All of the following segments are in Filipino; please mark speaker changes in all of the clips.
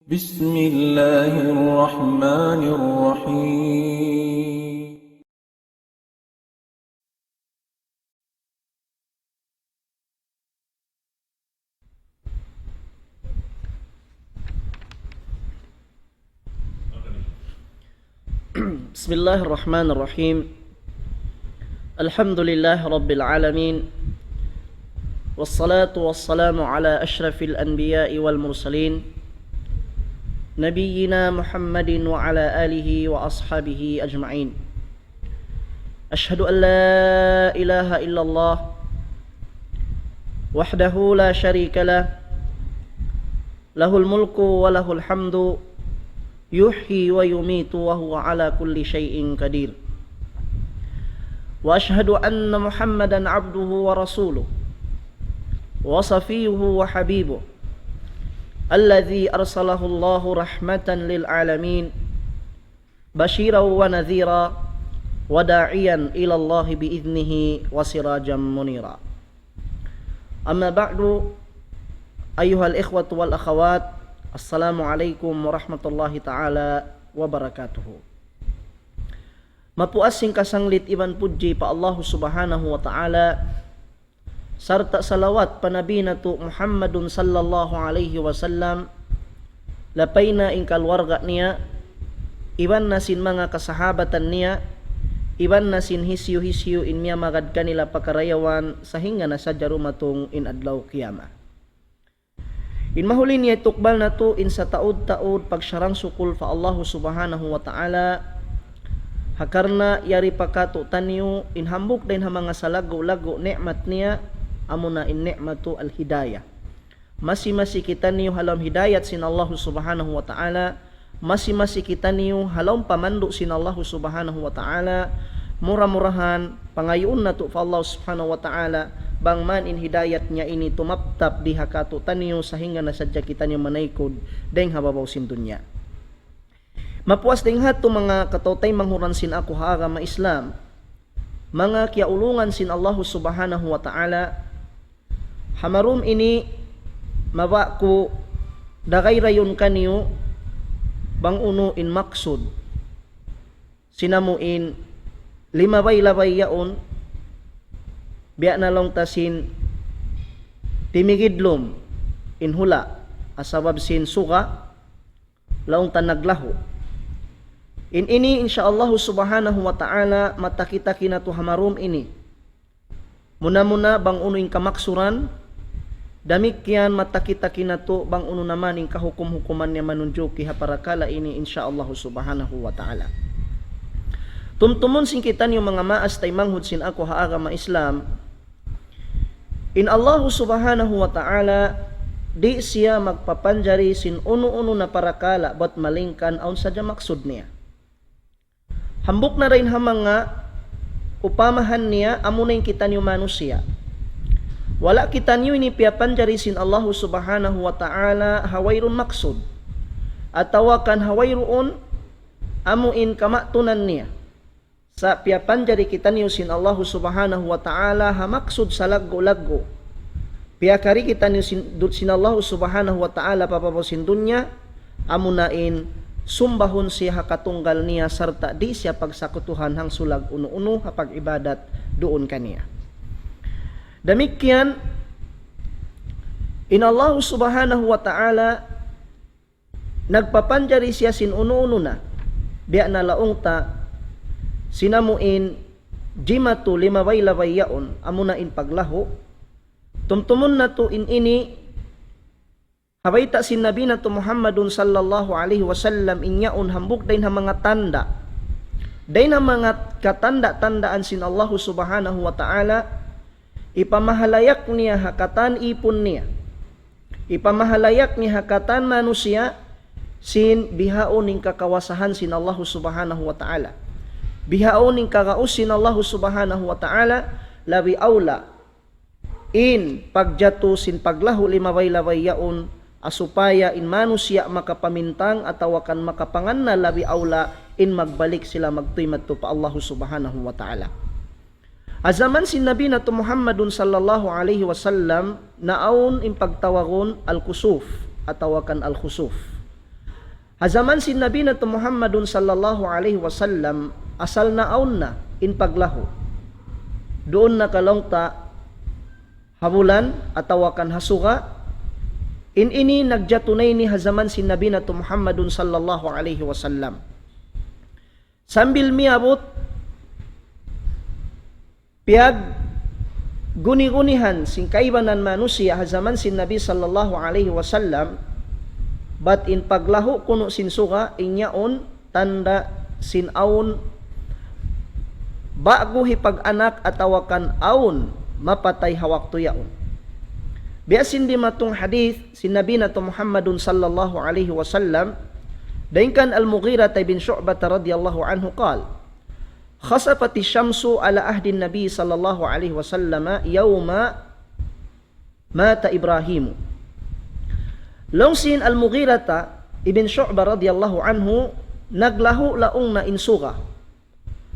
Speaker 1: بسم الله الرحمن الرحيم.
Speaker 2: بسم الله الرحمن الرحيم. الحمد لله رب العالمين، والصلاة والسلام على أشرف الأنبياء والمرسلين نبينا محمد وعلى آله وأصحابه أجمعين. أشهد أن لا إله إلا الله وحده لا شريك له، له الملك وله الحمد يحيي ويميت وهو على كل شيء قدير. وأشهد أن محمدا عبده ورسوله وصفيه وحبيبه الذي أرسله الله رحمة للعالمين بشيرا ونذيرا وداعيا إلى الله بإذنه وسراجا منيرا. أما بعد، أيها الإخوة والأخوات، Assalamualaikum warahmatullahi ta'ala wabarakatuh. Mapuasing kasanglit iban puji pa Allah subhanahu wa ta'ala, sarta salawat panabi na to Muhammadun sallallahu alaihi wasallam, lapay na inkalwarga niya, iban na sin mga kasahabatan niya, iban na sin hisyu-hisyu in miya magad kanila pakarayawan sa hinga na sa jarumatong in adlaw kiyama. In mahuli niya tukbal na to in sa taod-taod pagsyarang sukul fa Allah subhanahu wa ta'ala, hakarna yari pakato tanyo in hambuk din ha mga salago-lago ni'mat niya, amuna in ni'matu al-hidayah. Masi kita niyo halam hidayat sin Allah subhanahu wa ta'ala, masi kita niyo halam pamando sin Allah subhanahu wa ta'ala, murah-murahan pangayon na to fa Allah subhanahu wa ta'ala, bang man in hidayat niya ini tumaptap di hakato taniyo sa hinga na sadya kita niyo manaykod deng hababaw sin dunya. Mapuas deng hato mga katotay manghuran sin ako haga ma Islam, mga kiaulungan sin Allah subhanahu wa ta'ala, hamarum ini mawa ko dagay rayon kaniyo bang uno in maksud sinamuin limabay-labay yaon biya na lang tasin timigidlom in hula asabab sin suga laong tanaglaho. In ini insyaallah subhanahu wa ta'ala matakita kinatu hamarum ini muna-muna bang uno in kamaksuran, damikyan matakita kinatu bang uno naman in kahukum-hukuman niya manunjuki haparakala ini insyaallah subhanahu wa ta'ala. Tumtumon sin kita niyo mga maas tay manghud sin ako haaga ma Islam, in Allah subhanahu wa ta'ala di siya magpapanjari sin uno-uno na parakala bat malingkan aun sadya maksud niya. Hambuk na rin ha mga upamahan niya amunayin kita niyo manusia. Wala kita niyo ini piapanjari sin Allah subhanahu wa ta'ala hawayrun maksud, atawakan hawayroon amuin kamatunan niya. Sa piapanjari kita niyo sin Allah subhanahu wa ta'ala hamaksud sa laggo-laggo. Piakari kita niyo sin Allah subhanahu wa ta'ala papabaw sin dunya, amunain sumbahon siya hakatunggal niya sarta di siya pagsakutuhan hang sulag uno-uno hapag ibadat doon kaniya. Damikyan in Allah subhanahu wa ta'ala nagpapanjari siya sin uno-uno na biya na laong ta sinamuin jimatu limabay-labay yaon amuna in paglaho. Tumtumon na to in ini habayta sin nabi na to Muhammadun sallallahu alaihi wasallam inyaon hambuk dain ha mga tanda, dain ha mga katanda-tandaan sin Allah subhanahu wa ta'ala, ipamahalayak niya hakatan ipon niya, ipamahalayak niya hakatan manusia sin bihaon ning kakawasahan sin Allah subhanahu wa ta'ala, bihaon ning kagausin Allah subhanahu wa ta'ala, labi aula in pagjato sin paglahu limabay-labay yaon asupaya in manusia makapamintang atawakan makapangan na labi aula in magbalik sila magtuymad to pa Allah subhanahu wa ta'ala. Azaman sin Nabi na to Muhammadun sallallahu alaihi wasallam naon in pagtawagon al-kusuf atawakan al-khusuf. Hazaman sin Nabi na Muhammadun sallallahu alaihi wasallam asal na aun na in paglaho. Doon na kalongta habulan atawakan hasuga. Ini nagjatunay ni hazaman sin Nabi na Muhammadun sallallahu alaihi wasallam. Sambil miabot piag guni-gunihan sing kaibanan manusia hazaman sin Nabi sallallahu alaihi wasallam. But in paglaho kuno sin suga inyaon tanda sin aun bago hipag-anak atawakan aun mapatay hawak tuyaon. Biasin di matong hadith sin Nabi na Muhammadun sallallahu alaihi wasallam daingkan Al-Mughirah bin Syu'bah radhiyallahu anhu qala khasafati syamsu ala ahdi Nabi sallallahu alaihi wasallam yawma mata Ibrahim. Longsin Al-Mughirah ibn Syu'bah radhiyallahu anhu naglaho laong na insuga.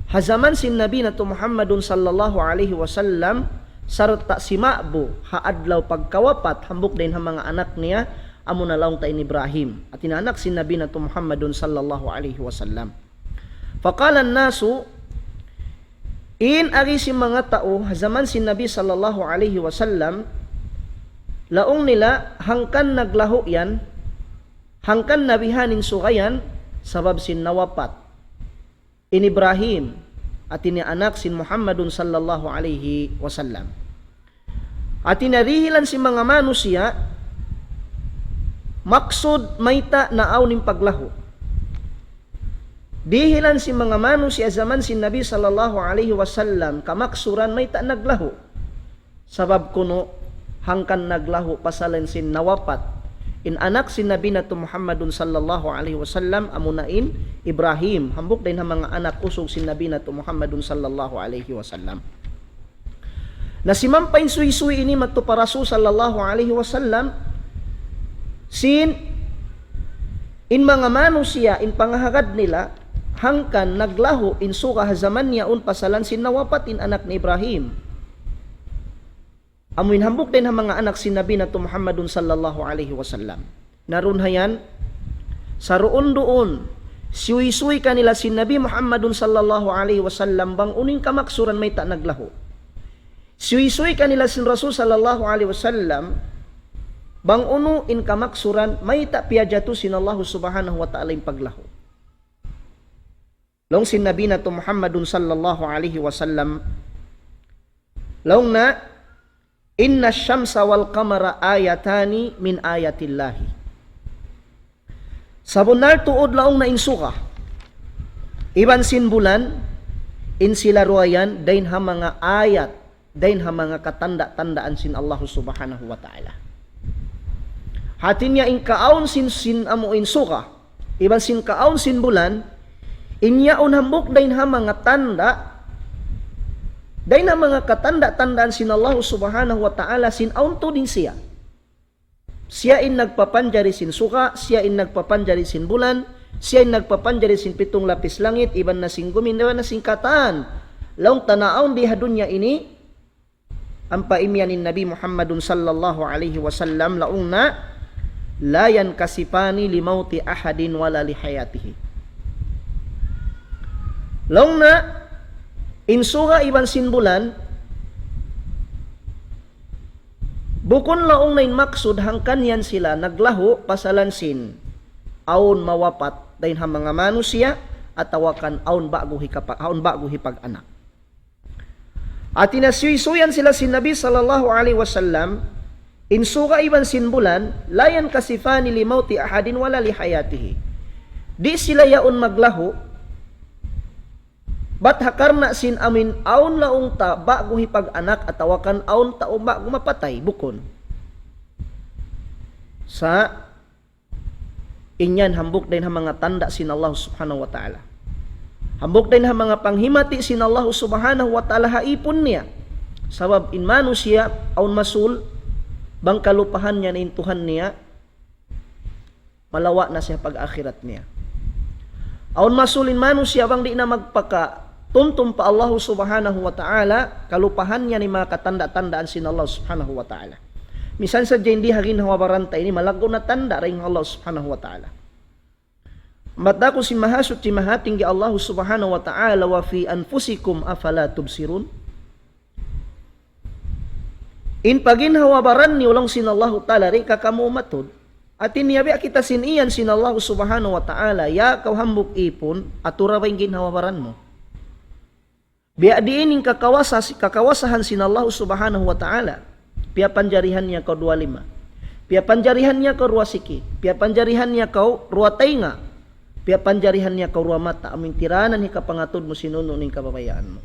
Speaker 2: Hazaman sin Nabi na Muhammadun sallallahu alaihi wasallam sarta si Ma'bu haadlaw pagkawapat hambok din ang mga anak niya amo na laong ta in Ibrahim at inanak sin Nabi na Muhammadun sallallahu alaihi wasallam. Faqala an-nasu in ari si mga tao hazaman sin Nabi sallallahu alaihi wasallam laong nila hangkan naglaho yan, hangkan nabihanin sugayan, sabab sin nawapat. In Ibrahim at ini anak sin Muhammadun sallallahu alaihi wasallam. At inarihilan si mga manusia, maksud mayta na awning paglaho. Dihilan si mga manusia zaman sin Nabi sallallahu alaihi wasallam, kamaksuran mayta naglaho. Sabab kuno, hangkan naglaho pasalan sin nawapat in anak sin Nabi na Muhammadun sallallahu alaihi wasallam amunain Ibrahim hambok din ang mga anak usog sin Nabi na Muhammadun sallallahu alaihi wasallam. Nasimampain suy-suy ini matto parasu sallallahu alaihi wasallam sin in mga manusia in pangahagad nila hangkan naglaho in suka hazaman niya pasalan sin nawapat in anak ni Ibrahim. Amuin hambok din ang mga anak sin Nabi na Muhammadun sallallahu alaihi wasallam. Naroon hayan, sa roon doon, suy-suy kanila sin Nabi Muhammadun sallallahu alaihi wasallam bang uning kamaksuran may ta naglaho. Suy-suy kanila sin Rasul sallallahu alaihi wasallam bang uno in kamaksuran may ta piyajatu sin Allah subhanahu wa ta'ala in paglaho. Long sin Nabi na Muhammadun sallallahu alaihi wasallam long na inna syamsa wal qamara ayatani min ayatillahi. Sabunar tuod laong na insuka. Iban sin bulan, in sila ruayan, dain ha mga ayat, dain ha mga katanda-tandaan sin Allah subhanahu wa ta'ala. Hatin niya in kaon sin amo insuka, iban sin kaon sin bulan, inyaon hambok dain ha mga tanda, dahil na mga katanda-tandaan sin Allah subhanahu wa ta'ala sin aunto din siya. Siya in nagpapanjari sin suka, siya in nagpapanjari sin bulan, siya in nagpapanjari sin pitong lapis langit, iban na sin gumin, iban na sin kataan. Laong tanaaon di hadunya ini, ang paimyan ni Nabi Muhammadun sallallahu alaihi wasallam laong na, layan kasipani limauti ahadin wala lihayatihi. Laong na, insuga iban sin bulan, bukon laong nain maksud hangkan yan sila naglaho pasalan sin aon mawapat dahin ha mga manusia at tawakan aon bago hipag-anak. At inasuysuyan sila sin Nabi sallallahu alaihi wasallam insuga iban sin bulan layan kasifani limauti ahadin wala lihayatihi. Di sila yaon maglaho bat hakarna sin amin aun laong ta bago hipag-anak at tawakan aun ta o bago mapatay bukon. Sa inyan hambok din ang mga tanda sin Allah subhanahu wa ta'ala. Hambok din ang mga panghimati sin Allah subhanahu wa ta'ala haipon niya. Sabab in manusia aun masul bang kalupahan niya na intuhan niya malawa na siya pag-akhirat niya. Aun masulin manusia bang di na magpaka tuntum pa Allah subhanahu wa ta'ala, kalupahan niya ni mga katanda-tandaan sin Allah subhanahu wa ta'ala. Misan sa hindi harin hawabaranta ini, malago na tanda rin Allah subhanahu wa ta'ala. Mata ko si mahasut si mahating gi Allah subhanahu wa ta'ala wa fi anfusikum afala tubsirun. In paginhawabaran ni ulang sinallahu ta'ala rin kakamumatod. At iniyabi kita siniyan sinallahu subhanahu wa ta'ala ya kau hambuk ipon at uraway ginhawabaran mo. Biya diining kakawasahan sinallahu subhanahu wa ta'ala. Pia panjarihan niya kau 25. Pia panjarihan niya kau ruasiki. Pia panjarihan niya kau ruatainga. Pia panjarihan niya kau mata, aming tiranan ni kapangatod mo sinuno ning kababayaan mo.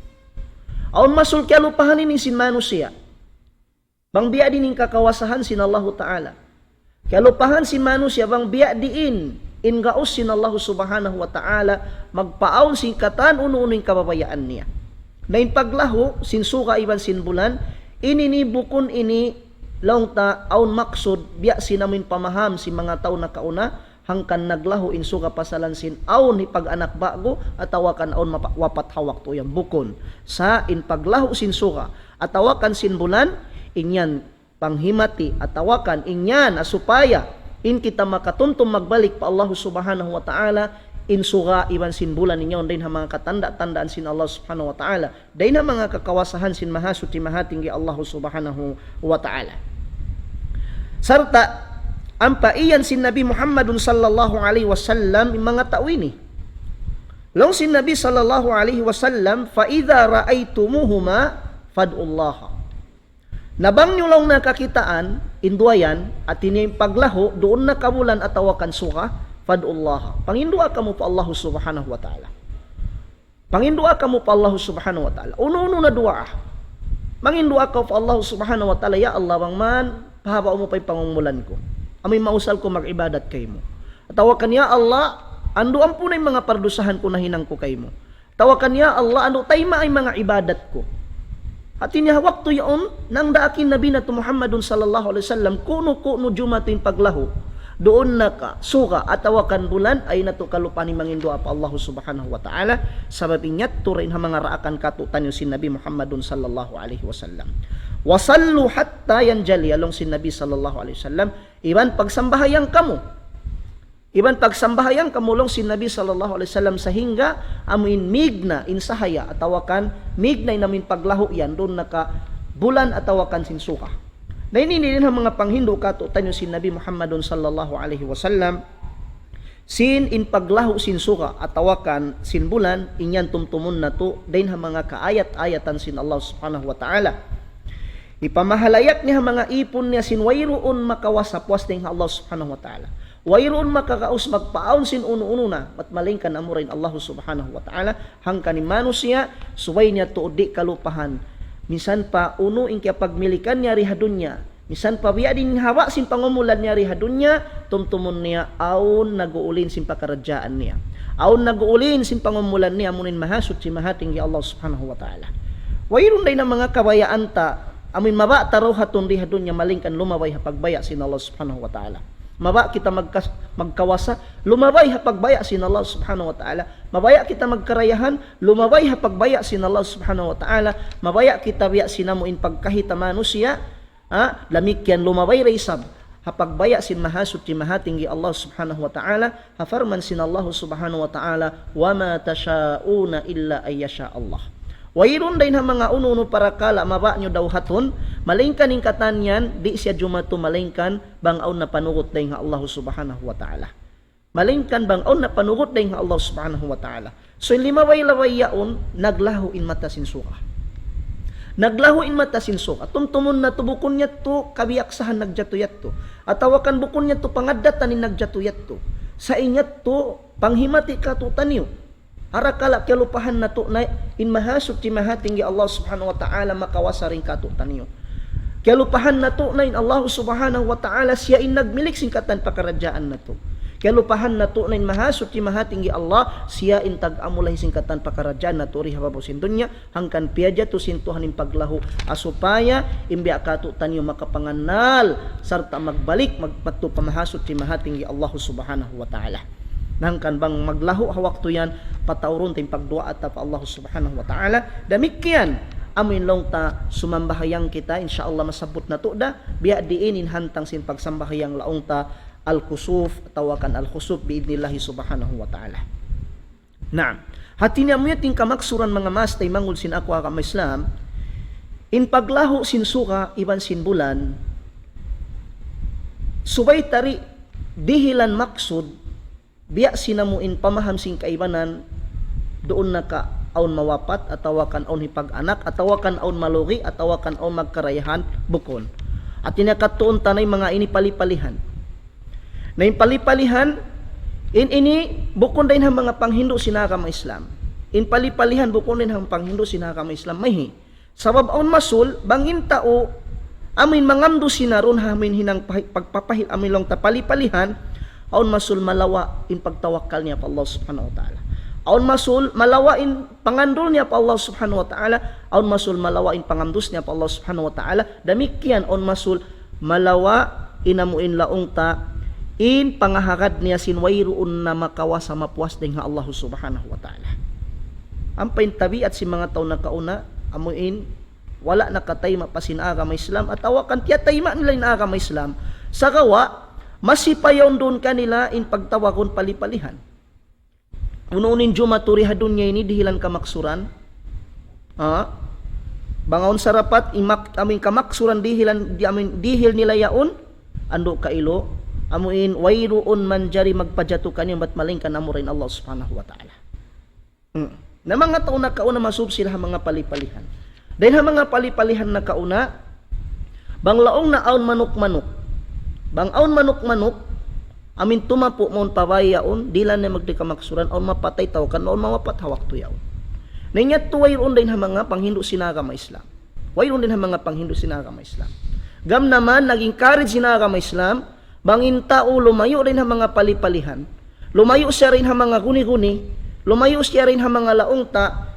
Speaker 2: Aun masul kaya lupahan ini sin manusia. Bang biya din kakawasahan sin Allah Ta'ala. Kaya lupahan sin manusia, bang biya diin, gaus sin Allah Subhanahu wa Ta'ala, magpaaon sin katan uno-uno ning kababayaan niya. Na in paglaho, sin suka iban sin bulan, ini ni bukon ini, laong ta, aun maksud, biya sinamin pamaham si mga tao na kauna, hangkan naglaho inso ka pasalansin aon ni pag-anak bago atawakan aon wapat hawak to yang bukon sa in paglaho sin suka atawakan sin bulan inyan panghimati atawakan inyan asupaya in kita makatuntum magbalik pa Allah subhanahu wa ta'ala in suka iban sin bulan ninyo din ha mga katanda-tandaan sin Allah subhanahu wa ta'ala din ha mga kakawasahan sin mahasut ti mahating gi Allah subhanahu wa ta'ala sarta ang paiyan sin Nabi Muhammadun sallallahu alaihi wasallam mga tawini. Long sin Nabi sallallahu alaihi wasallam fa idza ra'aitumuhuma fad'ullaha. Nabang nyo lang nakakitaan induayan at ini paglaho doon na kamulan at tawakan suka fad'ullaha. Pangindua kamo pa Allah subhanahu wa ta'ala. Pangindua kamo pa Allah subhanahu wa ta'ala. Uno-uno na dua. Mangindua ka pa Allah subhanahu wa ta'ala ya Allah bang man pahaba mo pa'y pangumulan ko. Amoy mausal ko mag-ibadat kay mo. Tawakan ya Allah, ando ang punay mga pardusahan ko na hinang ko kay mo. Tawakan ya Allah, ando tayma ay mga ibadat ko. At inihawak to yaon, nang daakin Nabi na to Muhammadun sallallahu alaihi wasallam, kuno jumatin paglaho, doon na ka, suka, at tawakan bulan, ay nato kalupani mangindua pa Allah subhanahu wa ta'ala, sabab inyat to rin ha mga raakan katutan yung sin Nabi Muhammadun sallallahu alaihi wasallam. Wasallu hatta yanjali along sin Nabi sallallahu alaihi wasallam iban pagsambahayang kamo long sin Nabi sallallahu alaihi wasallam sahingga amin migna insahaya atawakan migna namin paglaho yan doon naka bulan atawakan sin suka na ini din ang mga panghindo kato tanyo sin Nabi Muhammadun sallallahu alaihi wasallam sin in paglaho sin suka atawakan sin bulan inyan tumtumun na to din ang mga kaayat-ayatan sin Allah subhanahu wa ta'ala. Ipamahalayak niya mga ipon niya sin wayroon makawasapwas ning Allah subhanahu wa ta'ala. Wayroon makakaus magpaaon sin uno-uno na at malingkan amurin Allah subhanahu wa ta'ala hangkan ni manusia suway niya tuodi kalupahan. Minsan pa uno in kaya pagmilikan niya rihadunya. Minsan pa biya din hawa sin pangumulan niya rihadunya tumtumon niya aon naguulin sin pakaradyaan niya. Aon naguulin sin pangumulan niya munin mahasut si mahating gi Allah subhanahu wa ta'ala. Wayroon day na mga kabayaan ta amin maba taraw hatun rihadunya malingkan lumabay ha pagbaya sin Allah subhanahu wa ta'ala. Maba kita magkawasa, lumabay ha pagbaya sin Allah subhanahu wa ta'ala. Mabaya kita magkarayahan, lumabay ha pagbaya sin Allah subhanahu wa ta'ala. Mabaya kita biya sinamuin pagkahita manusia, lamikyan lumabay raisab ha pagbaya sin mahasut ti mahating gi Allah subhanahu wa ta'ala. Ha farman sin Allah subhanahu wa ta'ala, wa ma tasyauna illa ayyasha Allah. Wayron din ha mga uno-uno para kala maba nyo daw haton, malingkan ing katanyan, di siya jumato malingkan, bangaw na panugot din ha Allah subhanahu wa ta'ala. Malingkan bangaw na panugot din ha Allah subhanahu wa ta'ala. So limaway-laway yaon, naglaho in mata sin suka. Naglaho in mata sin suka. Tumtumon na to bukon niya to, kabiyaksahan nagjatuyat to. At tawakan bukon niya to, pangadatan ni nagjatuyat to. Sa inyat to, panghimati ka to tanyo. Arakala kalupahan na to na in mahasut ti mahating gi Allah subhanahu wa ta'ala makawasaring katutan niyo. Kalupahan na to na in Allah subhanahu wa ta'ala siya in nagmilik sing katan pakaradyaan na to. Kalupahan na to na in mahasut ti mahating gi Allah siya in tag-amulay sing katan pakaradyaan na to ri habaw sin dunya hangkan piadya to sintuhan in paglaho asupaya imbiya katutan niyo makapanganal sarta magbalik magpatu pamahasut ti mahating gi Allah subhanahu wa ta'ala. Nangkan bang maglaho hawak to yan patawron tayong pagdua at pa Allah subhanahu wa ta'ala damikyan amin long ta sumambahayang kita insyaallah masabot na to da biya diinin hantang sin pagsambahayang laong ta al-kusuf, tawakan al-khusuf biidnillahi subhanahu wa ta'ala. Naam. Hati niya mo yating kamaksuran mga mastay mangul sin ako akam Islam, in paglaho sin suka, iban sin bulan, subay tari, dihilan maksud, biya sinamuin pamaham sin kaibanan, doon na ka aun mawapat, atawakan aun hipag-anak, atawakan aun malugi, atawakan aun magkarayahan, bukon. At tinakatuon tanay mga inipalipalihan. Na yung palipalihan, ini bukon din ang mga panghindo sinakam Islam. In palipalihan bukon din ang panghindo sinakam Islam. Mahi. Sabab aun masul, bangin tao, amin mangamdo sinaron hamin hinang pagpapahil amin lang tapalipalihan, aun masul malawa in pagtawakkal niya pa Allah subhanahu wa ta'ala. Aun masul malawa in pangandol niya pa Allah subhanahu wa ta'ala. Aun masul malawa in pangamdos niya pa Allah subhanahu wa ta'ala. Damikian aun masul malawa inamuin laong ta in pangahagad niya sinwayroon na makawa sa mapuas din nga Allah subhanahu wa ta'ala. Ang paintabi at si mga tao na kauna, amuin, wala nakatayma pa sinaga may Islam at awakan tiya tayma nila inaga may Islam. Sa gawa, masipayaw doon kanila in pagtawagon palipalihan. Ununin jumaturi hadun niya ini dihilan kamaksuran. Bangaon sarapat amin kamaksuran dihil nila yaon ando kailo amuin wayruun man jari magpajato kanyo bat malingkan amo rin Allah subhanahu wa ta'ala. Na mga tao na kauna masub sila mga palipalihan. Dahil mga palipalihan na kauna, bang laong na aun manok-manok. Bang aun manok-manok, amin tumapo maun pawayaon, dila na magdikamaksuran, aun mapatay tao kan, aun mawapat hawak tuyaw. Nanyat tu wayroon din mga panghindo sinaga ma Islam. Wayroon din mga panghindo sinaga ma Islam. Gam naman, naging courage sinaga ma Islam, bangin tao lumayo rin ang mga palipalihan, lumayo siya rin ang mga guni-guni, lumayo siya rin ang mga laong ta,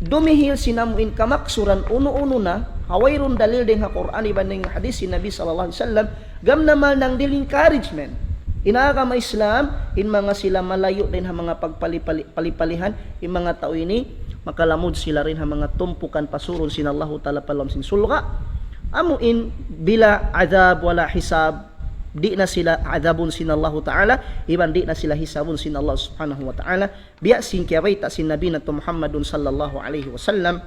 Speaker 2: dumihil sinamuin kamaksuran, uno-uno na, haway ron dalil din ha Quran, iban ng hadis si Nabi sallallahu alaihi wasallam, gam naman ng dil encouragement, inaga ma Islam, in mga sila malayo din ang mga pagpalipalihan, in mga tao ini, makalamod sila rin ang mga tumpukan pasuron sinallahu ta'ala palam sin sulga, amuin bila azab wala hisab, di na sila adabun sin Allah Ta'ala, iban di na sila hisabun sin Allah Subhanahu wa Ta'ala. Biya sin kiyawaita sin Nabi na Muhammadun sallallahu alaihi wasallam,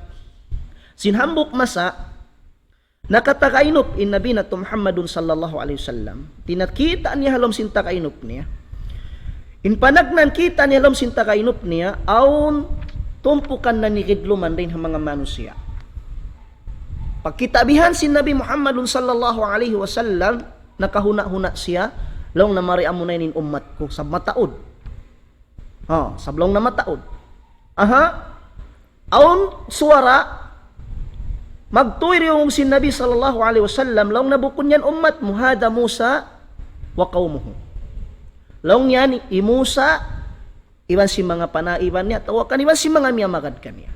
Speaker 2: sin hambuk masa nakatakainop in Nabi na Muhammadun sallallahu alaihi wasallam, tinakita niya halom sin takainop niya, in panagnan kita niya halom sin takainop niya, aun tumpukan na nikidluman din ang mga manusia. Pagkitabihan sin Nabi Muhammadun sallallahu alaihi wasallam, nakahuna-huna siya, long na mariam mo na yun umat ko, sab mataod. Sablong na mataod. Aun suwara, magtuwir yung sin Nabi sallallahu alaihi wasallam, long nabukon yan umat, muhada Musa wa qawmuhu. Long yan, imusa, iban si mga panaiban niya, tawakan iban si mga miyamagad kaniya.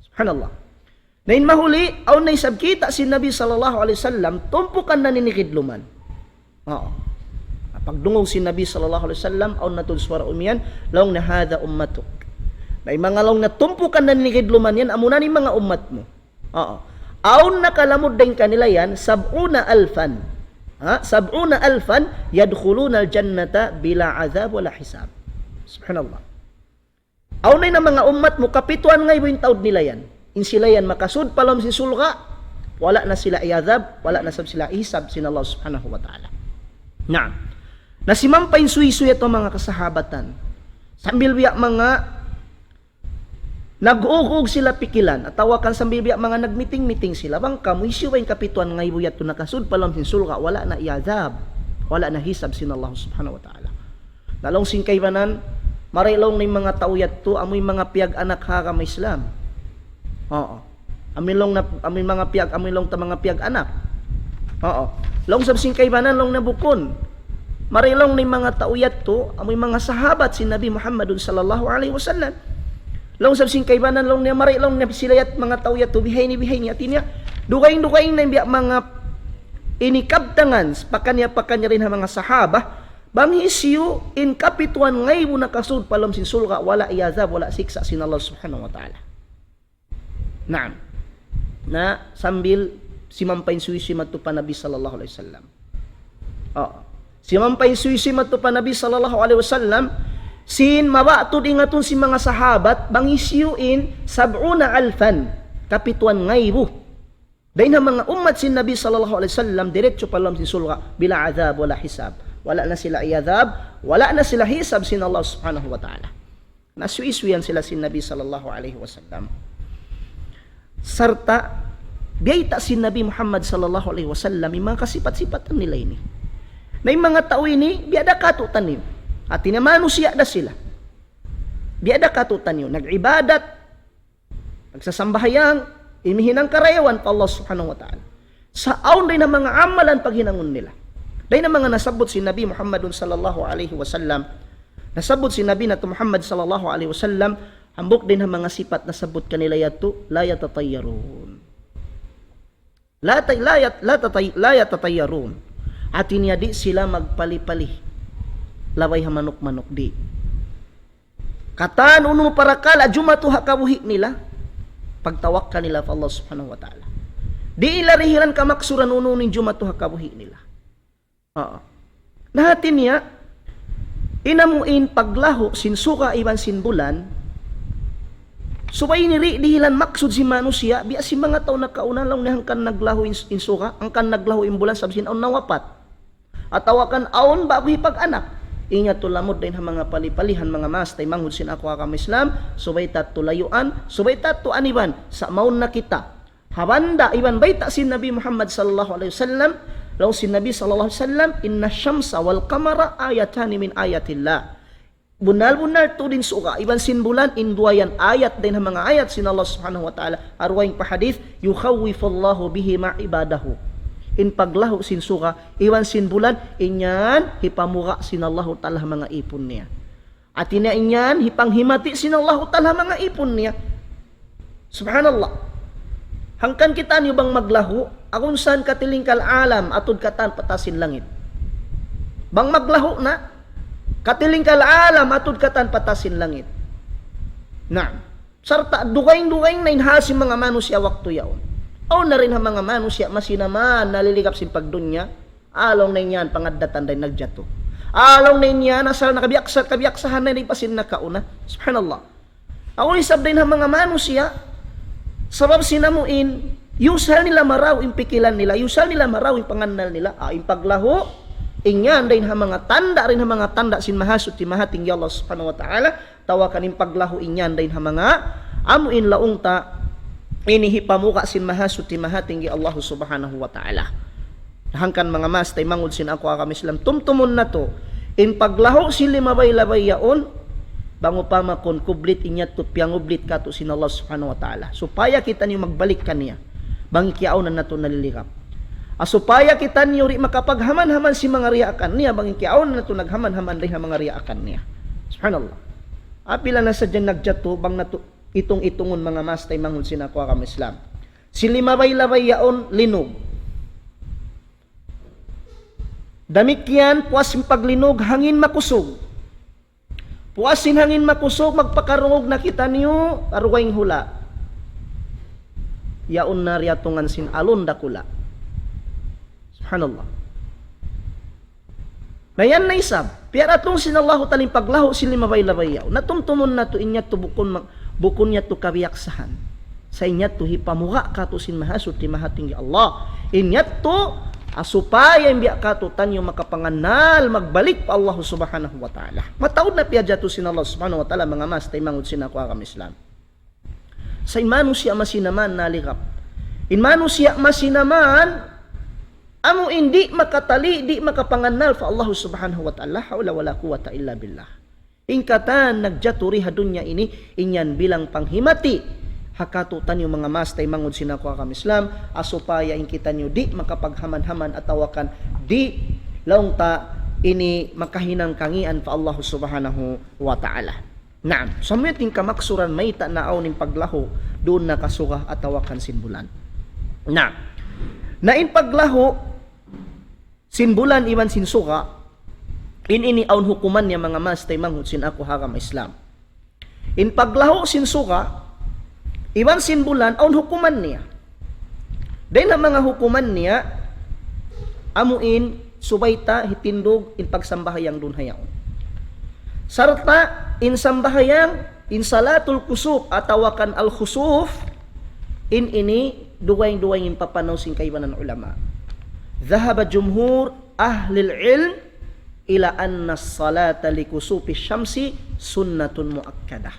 Speaker 2: Subhanallah. Nain mahuli, aun na isabkita sin Nabi sallallahu alaihi wasallam, tumpukan na ninikidluman. Pagdungog si Nabi sallallahu alaihi wasallam aw natud suwara umiyan laong na hada ummatuk. May mga laong natumpukan na nikidluman yan amuna ni mga ummat mo. Aun nakalamod din kanila yan 70,000. 70,000 yadkhuluna aljannata bila azab wala hisab. Subhanallah. Aun na mga ummat mo kapituan ngay buin taud nila yan. In sila yan makasud palom si sulga, wala na sila iazab, wala na sila isab sin Allah subhanahu wa ta'ala. Na nasimampain suy-suy ito mga kasahabatan. Sambil biyak mga nag-uugog sila pikilan at tawakan sambil biyak mga nagmiting-miting sila. Bang kamu isiwain kapituan ngay buyat to nakasud palam sin sulga, wala na iazab, wala na hisab sin Allah subhanahu wa ta'ala. Nalong singkaybanan, marilong ng mga tauyat to, amoy mga piyag anak haka may Islam. Amin mga piyag anak. Long sab singkaybanan long nabukon. Marilong ni mga tauyat to, amoy mga sahabat si Nabi Muhammadun sallallahu alaihi wasallam. Long sab singkaybanan long niya marilong na silayat mga tauyat to bihay ni atinya. Dukaing na biya mga inikabtangan pakanya rin ha mga sahaba. Banghisyo in kapituan ngay mo nakasud palom sin sulga, wala iyazab, wala siksa sin Allah subhanahu wa ta'ala. Naam. Na sambil simampain suwi matupa Nabi sallallahu alaihi wasallam. Si mampay suisi mato pa Nabi sallallahu alaihi wasallam, sin mabato ingaton si mga sahabat bangisyuin 70,000 kapituan ngaybo. Dahil na mga umat sin Nabi sallallahu alaihi wasallam diretso pa lang sin sulga bila adhab wala hisab. Wala na sila iadhab, wala na sila hisab sin Allah subhanahu wa ta'ala. Nasuiswiyan sila sin Nabi sallallahu alaihi wasallam. Sarta biyayta sin Nabi Muhammad sallallahu alaihi wasallam yung mga kasipat-sipatan nila ini. Na yung mga tao ini biada katutan niyo. At tinamano siya na sila. Biada katutan niyo. Nag-ibadat, nagsasambahayang, imihinang karayawan pa Allah subhanahu wa ta'ala. Sa aon din ng mga amalan paghinangon nila. Dahil na mga nasabot si Nabi Muhammad sallallahu alaihi wasallam, nasabot si Nabi nato Muhammad sallallahu alaihi wasallam, hambok din ang mga sipat nasabot kanila yato, la yatatayyarun. La yatatayyarun. At niya di sila magpali-pali. Laway hamanok-manok di. Katan uno parakal, ajumatu hakabuhi nila. Pagtawak ka nila pa Allah subhanahu wa ta'ala. Di ilarihiran kamaksuran uno ning jumatu hakabuhi nila. Nahatin niya, inamuin paglaho sinsuka iban sinbulan, subay niri dihilan maksud si manusia, biya si mga tao nakauna lang ni hangkan naglaho insuka, angkan naglaho imbulan sabsin aun nawapat. At tawakan aun bago hipag-anak. Ingat tulamod din ang mga palipalihan mga mastay manghud sin ako akam Islam, subay tat tulayuan, subay tat tuaniban sa maun na kita. Habanda iban baita sin Nabi Muhammad sallallahu alaihi wasallam, law sin Nabi sallallahu alaihi wasallam, inna syamsa wal qamara ayatan min ayatillah. Bunal-bunal to din suka iban sin bulan induayan ayat din ang mga ayat sin Allah subhanahu wa ta'ala arwayng pa hadith yukhawwifullahu bihi ma ibadahu. In paglaho sin suka iban sin bulan inyan hipamuga sin Allah ta'ala mga ipon niya. At inyan hipanghimati sin Allah ta'ala mga ipon niya. Subhanallah. Hangkan kita niyo bang maglaho akong saan katilingkal alam atod katan patasin langit. Bang maglaho na katilingkal alam atod katan patasin langit. Na, sarta dugaing-dugaing na inhasi mga manusia waktu yaon. O na rin ang mga manusia masinaman naliligap sin pagdunya, along na inyan pangaddatan day nagjato. Along na inyan asal kabiyaksahan na ipasin na kauna. Subhanallah. Ako isab din ang mga manusia, sabab sinamuin, yusal nila maraw yung pikilan nila, yusal nila maraw yung panganal nila, yung paglaho, inyan din ang mga tanda rin ang mga tanda sin mahasut ti mahating Allah subhanahu wa ta'ala, tawakan yung paglaho inyan din ang mga amuin laong ta, inihipamuka sin mahasut ti mahating Allah subhanahu wa ta'ala. Hangkan mga mas, tay mangod sin ako akam Islam, tumtumon na to, in paglaho sin limabay-labay yaon, bango pa makon kublit inyat to piangublit ka to sin Allah subhanahu wa ta'ala. Supaya kita niyo magbalik kaniya. Bang kiaunan na to nalilikap. Supaya kita niyo ri makapaghaman-haman si mga riyakan niya. Bang kiaunan na to naghaman-haman rin ang mga riyakan niya. Subhanallah. Apila na sa dyan nagjato bang nato itong-itungon mga mastay manghul sinako akam Islam. Silimabay-labay yaon linog. Damikyan puas paglinog hangin makusog. Puasin hangin makusog, magpakarungog na kita niyo, arwayng hula. Yaon na riyatungan sin alon dakula. Subhanallah. Nayan na isab, piyara atong sinallahu taling paglaho silimabay-labay yaw. Natumtumon na to inyat to bukon niya to kabiyaksahan. Sa inyat to hipamuha ka to sin mahasut ti mahating Allah. Inyat to supaya imbiya ka to tanyo makapanganal magbalik pa Allah subhanahu wa ta'ala. Mataod na piadya to sin Allah subhanahu wa ta'ala mga mas tay mangud sin ako akam Islam. Sa imano siya masinaman nalikap. Imano siya masinaman amo hindi makatali di makapanganal fa Allah subhanahu wa ta'ala haula wala quwata illa billah. Ingkatan nagjaturi hadunya ini inyan bilang panghimati hakatutan yung mga mas tay mangud sinako akam Islam asupaya in kita nyo di makapaghaman-haman at tawakan di laong ta ini makahinang kangian pa Allah subhanahu wa ta'ala. Naam, samuyating kamaksuran may tanaaw ning paglaho doon na kasuka at tawakan sinbulan. Naam, na in paglaho sinbulan iwan sinsuka ini aun hukuman niya mga mas tay mangud sinako akam Islam. In paglaho sinsuka iwan sinbulan, aun hukuman niya. Dahil ang mga hukuman niya, amuin, subayta hitindog in pagsambahayang dunhayaon. Sarta in sambahayang in salatul kusuf atawakan al khusuf in ini duway-duway in papanaw sing kaybanan ulama. Dhahaba jumhur ahlil ilm ila anna salata li kusufi syamsi sunnatun muakkadah.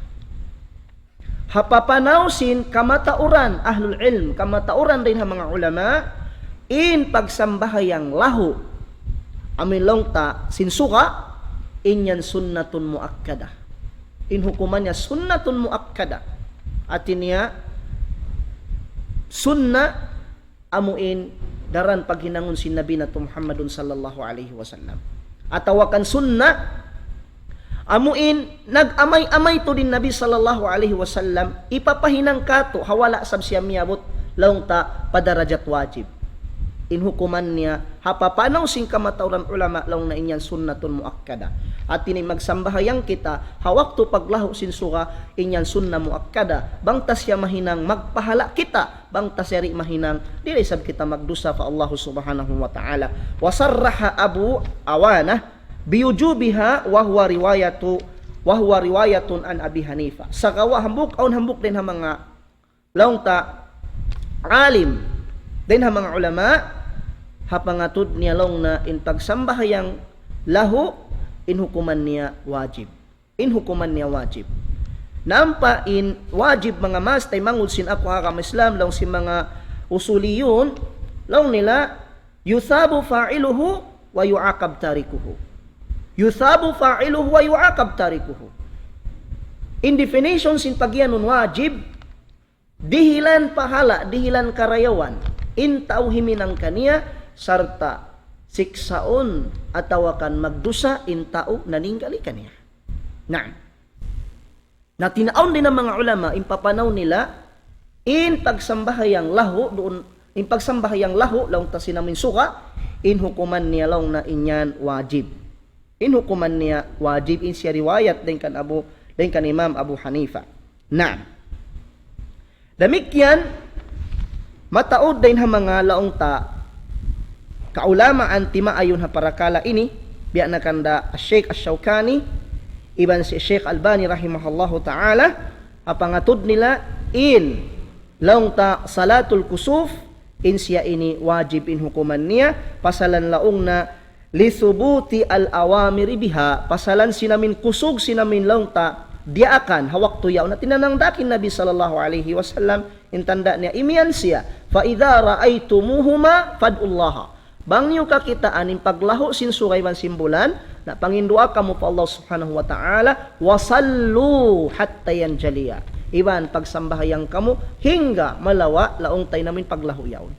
Speaker 2: Hapapanaw sin kamatauran ahlul ilm, kamatauran din ha mga ulama in pagsambahayang lahu amin longta sin suka inyan sunnatun muakkadah. In hukumannya sunnatun muakkadah. Artinya sunnah amuin daran paghinangon si Nabi nato Muhammadun sallallahu alaihi wasallam. Atawakan sunnah amuin nag-amay-amay to din Nabi sallallahu alaihi wasallam ipapahinang kato hawala sab siya miabot laong ta padarajat wajib. In hukuman niya hapapanaw sing kamatauran ulama laong na inyan sunnatun muakkada. At tinay magsambahayang kita hawak to paglaho sin suka inyan sunna muakkada. Bangtas siya mahinang magpahala kita, bangtas yari mahinang dili sab kita magdusa fa Allah subhanahu wa ta'ala. Wasarraha Abu Awana biyujubiha wa huwa riwayatun an Abi Hanifa. Sagawa hambuk aun hambuk din ha mga laong ta alim din ha mga ulama hapangatud niya long na in pagsambahayang lahu in hukuman niya wajib. In hukuman niya wajib. Nampa in wajib mga mas tay mangud sin ako hakam Islam long si mga usuliyun long nila yuthabu fa'iluhu wa yu'aqab tarikuhu. Yuthabu fa'iluhu wa yu'aqab tarikuhu. In definition sin pagyanon wajib dihilan pahala, dihilan karayawan in tauhiminang kaniya sarta siksaon atawakan magdusa in tao naninggali kaniya. Na tinaon din ng mga ulama in papanaw nila in pagsambahayang lahu doon in pagsambahayang lahu laong ta sinamin suka in hukuman niya laong na inyan wajib. In hukuman niya wajib in siya riwayat din kan Imam Abu Hanifa. Damikyan mataod din ha mga laong ta kaulamaan tima ayon ha parakala ini biya na kanda Sheikh Ash-Shawkani iban si Sheikh Albani rahimahullahu ta'ala apangatud nila in laong ta salatul kusuf in siya ini wajib in hukuman niya pasalan laong na lithubuti al-awamiri biha pasalan sinamin kusug sinamin laong ta diakan hawak tuyaw na tinanangdakin Nabi sallallahu alaihi wasallam intanda niya imian siya fa idza ra'aitumuhuma fad'ullaha bangyo ka kitaan in paglaho sin sugayban simbulan na pangindua kamo pa Allah subhanahu wa ta'ala wasallu hatta yanjaliya iban pagsambahayang kamo hingga malawa laong tay namin paglaho yaon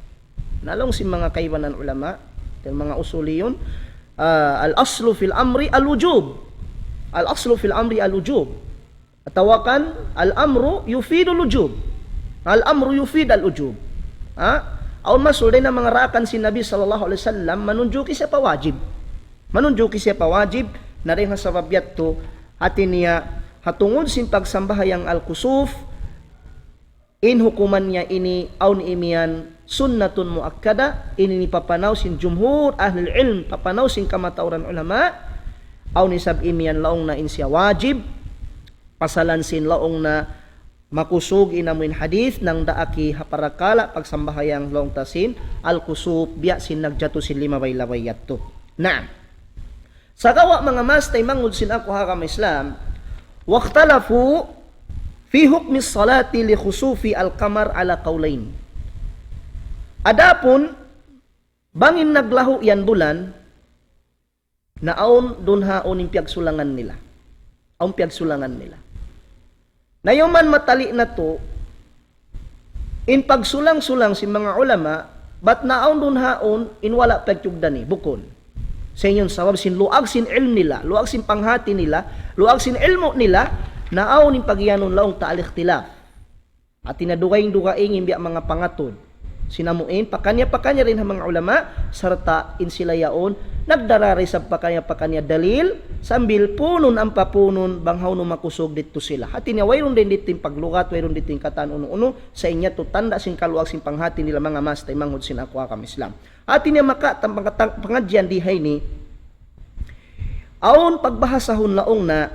Speaker 2: nalong si mga kaibanan ulama ng mga usuliyon al-aslu fil amri al-wujub al-aslu fil amri al-wujub atawakan al-amru yufidu al-wujub al-amru yufid al-wujub aun masulay na mga rakan si Nabi sallallahu alaihi wasallam manunjuki siya pawajib. Manunjuki siya pawajib na rin sa babyat to atin niya hatungod sin pagsambahayang al-kusuf in hukuman niya ini aun imian sunnatun muakkada ini papanaw sin jumhur ahlul ilm papanaw sin kamatauran ulama aun isab imian laong na in siya wajib pasalan sin laong na makusug inamuin hadith ng daaki haparakala pagsambahayang long tasin al-kusub biya sin nagjato sin lima bay-laway yato. Sa gawa mga mas tay mangud sin ako hakam Islam waqtalafu fi hukmi salati li khusufi al-qamar ala qawlain. Adapun bangin naglaho yan bulan naon dunhaon in piyagsulangan nila. Ang piyagsulangan nila. Nayuman matali na to, in pagsulang-sulang si mga ulama, bat naon dun haon, in wala pagtugdan bukon. Sa inyon sawab, sin luag sin ilm nila, luag sin panghati nila, luag sin ilmo nila, naaon in pagyanon laong taalikhtilaf. At tinadugayng-dugaing imbiya mga pangatod. Sinamuin, pakanya rin ang mga ulama, sarta in sila yaon, nagdarari sa pakanya dalil, sambil punon ang papunon, banghaw no makusog dito sila. Hati niya, wayron din dito yung paglugat, wayron dito yung katan uno-uno, sa inya to tanda sin kaluag sin panghati nila mga mas, tay manghod sin akwa kam Islam. Hati niya maka, pangadyan dihay ni, aon pagbahasahon laong na,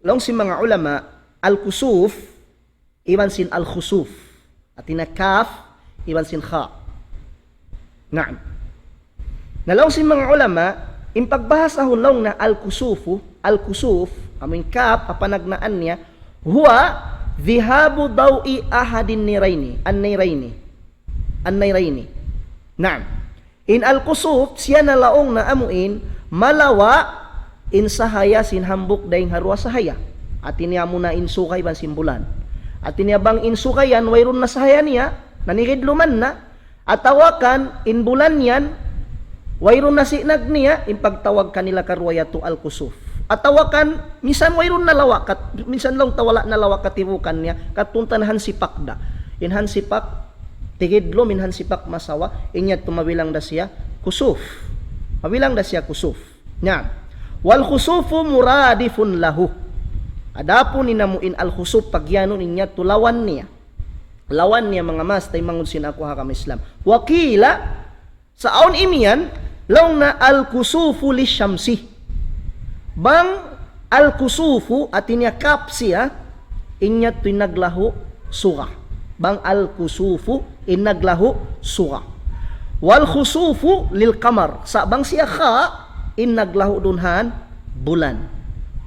Speaker 2: laong sin mga ulama, al-kusuf, iwan sin al-khusuf, at kaf, iwan sin kha. Naam. Nalaw si mga ulama, in pagbahas ahon law na al-kusuf, amin kap, apanagnaan niya, huwa dhihabu dawi ahadin an-niraini. Naam. In al-kusuf, siya na laong na amuin, malawa, in sahaya sin hambuk daing harwa sahaya. At niya muna in sukay ban simbulan. At niya bang in sukayan, wayron na sahaya niya, nanigidluman na, at tawakan, in bulan yan, wayron na sinag niya, in pagtawag kanila karwaya to al-kusuf. At tawakan, minsan wayron na lawak, minsan lang tawala na lawak katibukan niya, katuntan hansipak da. In hansipak, tigidlo, min hansipak masawa, inyat tumabilang da siya, kusuf. Mabilang da siya kusuf. Nya, wal kusufu muradifun lahu. Adapon ni namuin al-kusuf, pagyanon inyat tulawan niya. Lawan niya mga mas, tay mangod sinakuha kam Islam. Wakila, sa aon imiyan, law na al-kusufu li syamsi. Bang al-kusufu at inyakap siya, inyat tinaglahu suga. Bang al-kusufu, inaglahu suga. Wal khusufu lil kamar. Sa bang siya ka, inaglahu dunhan bulan.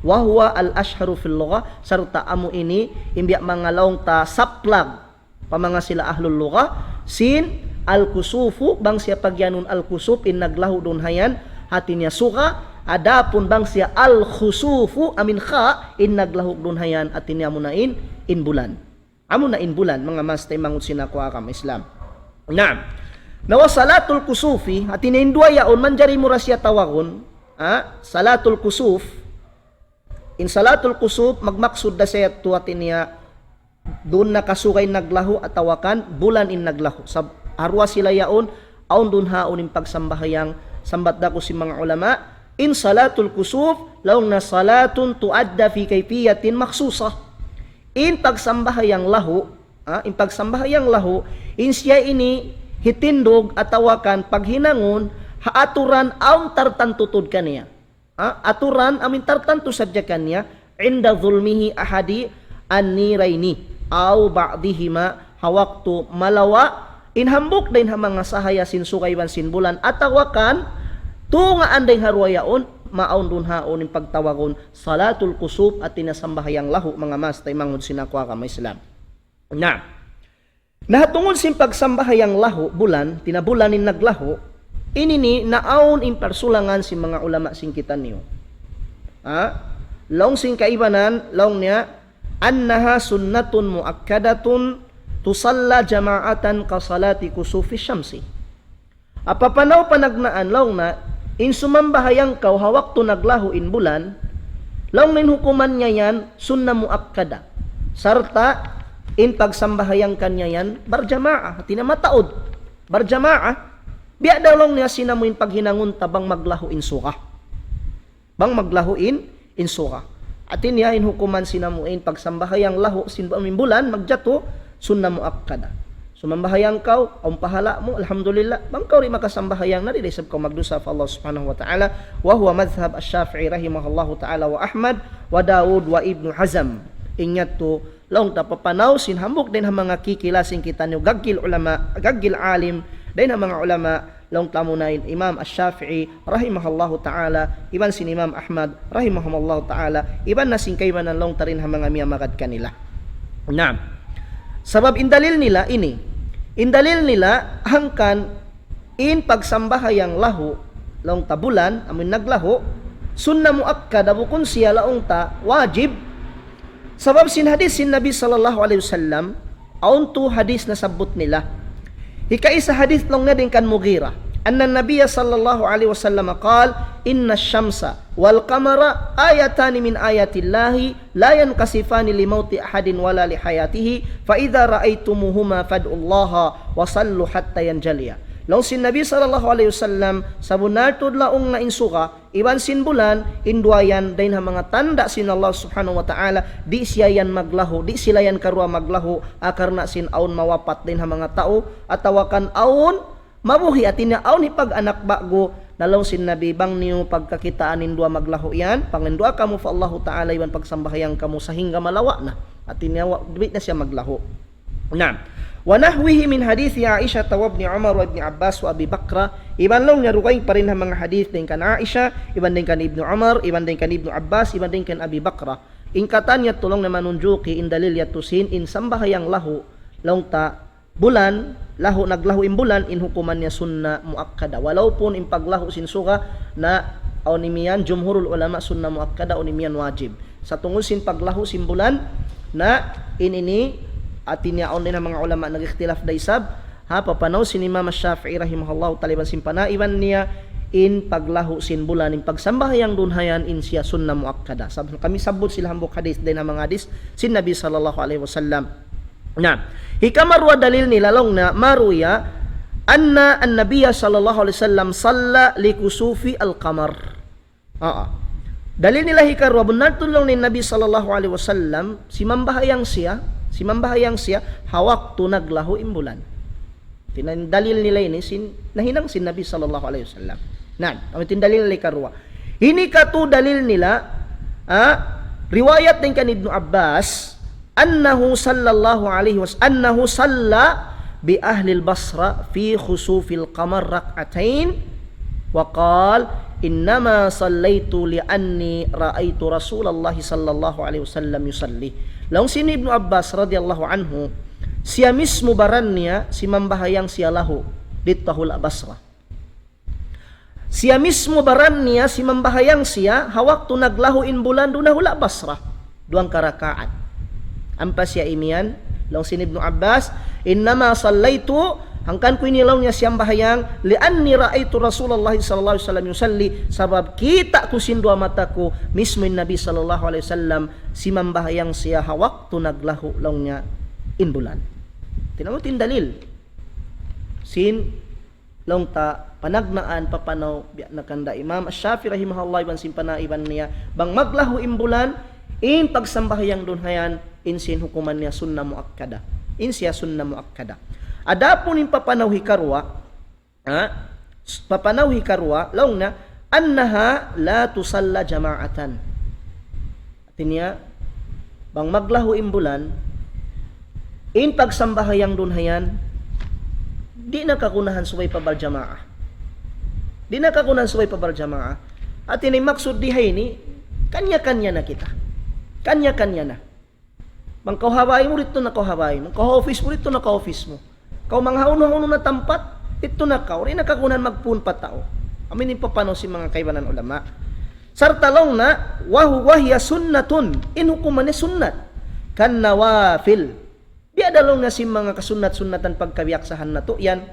Speaker 2: Wahwa al-ashharu fil lugha, sarta amo ini, imbiya mga laong ta saplag, pamanga sila ahlul lugha, sin al-kusufu, bang siya pagyanon al-kusuf, in naglahu dun hayan, hati niya suka, adapun bang siya al-khusufu, amin kha, in naglahu dun hayan, at niya muna in bulan. Amo na in bulan, mga mastay mangut sinakwa kam Islam. Naam. Nawa salatul kusufi, at inaindua yaon, manjari mura siya tawagon, salatul kusuf, in salatul kusuf, magmaksud da siya tuwatin niya, doon nakasukay naglahu at tawakan, bulan in naglahu. Sa arwa sila yaon, aon doon haon in pagsambahayang, sambat da ko si mga ulama, in salatul kusuf, laong na salatun tuadda fi kayfiyatin maksusa. In pagsambahayang lahu, in siya ini, hitindog at tawakan, paghinangon, haaturan aon tartantutod kaniya. Aturan amin tartanto sadya kaniya, inda zulmihi ahadi an-niraini. Aw ba'dihima hawaktu malawa inhambok din ha mga sahaya sin sukaywan sin bulan at tawakan tunga anday harwayaon maun dun haon in pagtawagon salatul kusuf at tinasambahayang lahu mga mas tay mangod sinakwa kam Islam. Na nahatungod sin pagsambahayang lahu bulan tinabulan in naglahu inini naon in persulangan si mga ulama sing kitan niyo. Long sing kaibanan long niya annaha sunnatun muakkadatun tusalla jama'atan ka salati kusufi syamsi. Apapanaw panagnaan law na in sumambahayang kaw hawak to naglahu in bulan law nin hukuman niya yan sunna muakkada. Sarta in pagsambahayang kanya yan barjama'a tinamataod barjama'a biya daw lang niya sinamuin paghinangon tabang maglahu in suka. Bang maglahu in suka. Atin niya in hukuman sinamuin pagsambahayang lahu sinbamin bulan magjato sunna muakkada. Sumambahayang kaw ang pahala mo alhamdulillah bang kaw ri makasambahayang na ri sab kaw magdusa fa Allah subhanahu wa ta'ala wa huwa madhhab asy-Syafi'i rahimahullahu ta'ala wa Ahmad wa Daud wa Ibnu Hazm. Inyat to laong tapapanaw sin hambok din ha mga kikilasing kita niyo gaggil ulama gaggil alim din ha mga ulama long tamunain Imam Asy-Syafi'i rahimahullahu ta'ala iban sin Imam Ahmad rahimahumullahu ta'ala iban na singkayman ng long tarin ha mga miyamagad kanila. Naam. Sabab indalil nila ini indalil nila hangkan in pagsambahayang lahu long tabulan amin naglahu sunna muakkada bukun siya laong ta wajib sabab sin hadis sin Nabi sallallahu alaihi wasallam aun tu hadis na sabot nila. Ikaisa hadith long na din kan Mughira. أن النبي صلى الله عليه وسلم قال إن الشمس والقمر آيتان من آيات الله لا ينكسفان لموت أحد ولا لحياته فإذا رأيتموهما فادعوا الله وصلوا حتى ينجليا. Law sin Nabi sallallahu alaihi wasallam sabunartod laong na insuka iban sin bulan indwayan dain ha mga tanda sin Allah subhanahu wa ta'ala di siya yan maglaho di sila yan karwa maglaho akarna sin aun mawapat din ha mga tao atawakan aun mabuhi atin na aun ipag anak bago nalaw sin Nabi bang niyo pagkakitaan indwa maglaho yan pangindwa kamo fa Allah ta'ala iban pagsambahayang kamo sa hingga malawa na atin na siya maglaho. Na ونحوه من حديث عائشة وابن عمر وابن عباس وابي بكر iban long narukaing pa rin ang mga hadith din kan Aisha iban din kan Ibnu Umar iban din kan Ibnu Abbas iban din kan Abi Bakra ingkatan niya tulong na manunjuki in dalil yatusin in sambahayang lahu long ta bulan lahu naglahu in bulan in hukuman niya sunna muakkada walau pun in paglahu sin suga na onimian jumhurul ulama sunna muakkada onimian wajib sa tungod sin paglahu sin bulan na ini atin niya din ang mga ulama nag-ikhtilaf daysab ha papanaw sin Imam Shafi'i rahimahullah taliban sin panaiban niya in paglahu sin bulan in pagsambahayang dunhayan in siya sunna muakkada kami sabot sila hambok hadis din ang mga hadis sin Nabi sallallahu alaihi wasallam. Na hikamarwa dalil nila long na maruya anna an-nabiy sallallahu alaihi wasallam salla li kusufi al-qamar. Dalil nila hikarwa benar tulong ni Nabi sallallahu alaihi wasallam si mambahayang siya hawak tu naglahu imbulan. Dalil nila ini nahinang sin Nabi sallallahu alaihi wasallam. Nan, kami dalil nila karwa. Ini katu dalil nila riwayat din kan Ibnu Abbas annahu sallallahu alaihi wasallam annahu salla bi ahli al-Basra fi khusufil qamar rak'atain wa qala innama sallaitu li anni ra'aitu Rasulullah sallallahu alaihi wasallam yusalli. Laung sini Ibnu Abbas radhiyallahu anhu siya mismo baran niya si mambahayang siya lahu dito hula Basra. Siya mismo baran niya si mambahayang siya hawak tu naglahu in bulan duna hula Basra duang karakaat. Ampa siya imian laung sini Ibnu Abbas innama sallaitu hangkan ko inilaw niya siyang bahayang lianni ra'aitu Rasulullah sallallahu alaihi wasallam yusalli sabab kita ko sindua mata ko mismo in Nabi sallallahu alaihi wasallam si mambahayang siya hawak tu naglahu law niya in bulan. Tinamo tin dalil sin long ta panagnaan papanaw biya nakanda Imam Ash-Shafi'i rahimahullah iban sin panaiban niya bang maglahu in bulan in pagsambahayang dunhayan in sin hukuman niya sunna muakkada in siya sunna muakkada. Adapun yung papanawhi karwa laong na annaha la tusalla jama'atan. Artinya bang maglahu imbulan in pagsambahayang dunhayan di nakakunahan suway pabal jamaah. Di nakakunahan suway pabal jamaah. At ini maksud dihay ni kanya-kanya na kita. Kanya-kanya na. Bang kauhabay mo rito na kauhabay mo. Kauha-office mo rito na ka-office mo. Kau manghaon-haon na tampat, ito na ka, rin nakakunan magpun pa tao. Amin yung papano si mga kaibanan ulama. Sartalong na, wahya sunnatun, inhukuman ni sunnat. Kan nawafil. Biadalong na si mga kasunat-sunnatan pagkabiyaksahan na to, yan.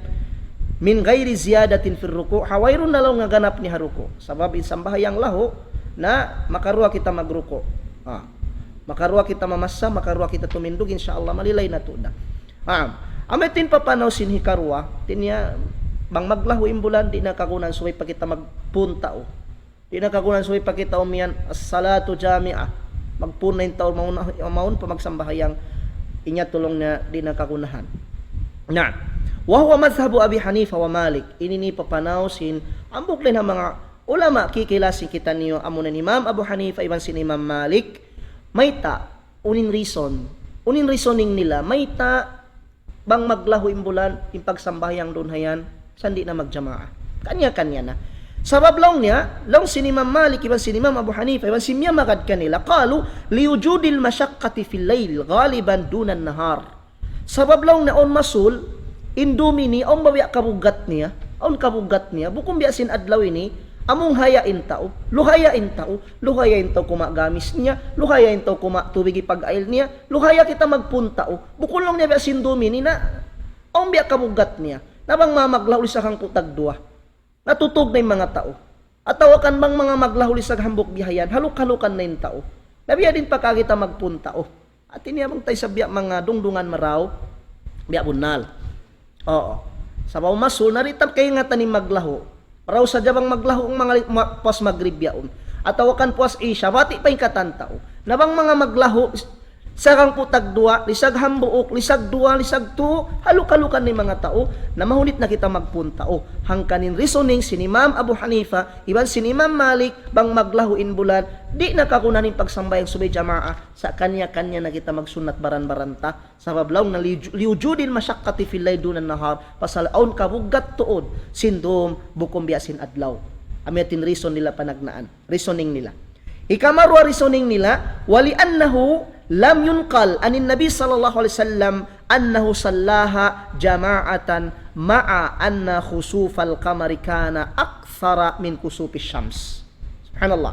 Speaker 2: Min ghairi ziyadatin fir ruku, hawayron na lang nga ganap ni haruko. Sabab insambahayang laho, na makaruwa kita magruko. Makaruwa kita mamasa, makaruwa kita tumindog, insyaallah malilay na to na. Ametin papanaw sin hikarwa tinya bang maglahu imbulan di nakakunan suway pa kita magpuntao di nakakunan suway pa kita umiyan as-salatu jami'ah magpunain taon maun pa magsambahayang inya tulong na di nakakunahan na wa huwa madhhabu Abi Hanifa wa Malik ini ni papanaw sin ambok din ang mga ulama kikilasin kita niyo amon ni Imam Abu Hanifa iban sin Imam Malik mayta unin reasoning nila mayta bang maglahu imbulan yung pagsambahayang dunhayan sandi na magjamaa kanya-kanya na sabab lang niya lang si Imam Malik iban si Imam Abu Hanifa iban si magad kanila qalu liwujudil masyaqqati fil layl ghaliban dunan nahar sabab lang na on masul indumini on bawiya kabugat niya bukum biasin adlaw ini among hayain tao luhayain tao kumagamis niya luhayain tao tubig ipag-ail niya luhaya kita magpuntao bukol lang niya biasin dumini na ang biya kabugat niya nabang mamaglaw sa kang kutag dua Natutog na yung mga tao. At tawakan bang mga maglahuli sa hambok bihayan, haluk-halukan na yung tao. Nabiya din pa kagita magpunta, At iniyamang tayo sa biya mga dungdungan maraw, biya bunal. Oo. Sa masul, naritab kayo nga tanim maglaho. Paraw sa jabang maglaho ang mga pas magribyaon. At tawakan po as Asia, bati pa yung katantao. Nabang mga maglaho, sarang putag dua, lisag hambuok, lisag dua, lisag tu, haluk-halukan ni mga tao, na mahunit na kita magpunta. Hangkanin reasoning, sinimam Abu Hanifa, iban sinimam Malik, bang maglahuin bulan, di nakakunanin pagsambayang subay jamaah, sa kanya-kanya na kita magsunat baran-baranta, sa bablaw na liujudin masyakati filay dunan nahar, pasalaon kabugat tuod, sindom, bukom biasin adlaw. Amiatin reason nila panagnaan, reasoning nila. Ikamarwa reasoning nila, wali annahu lam yunqal anin Nabi sallallahu alaihi wasallam annahu sallaha jama'atan ma'a anna khusufal qamari kana akthara min khusufis syams. Subhanallah.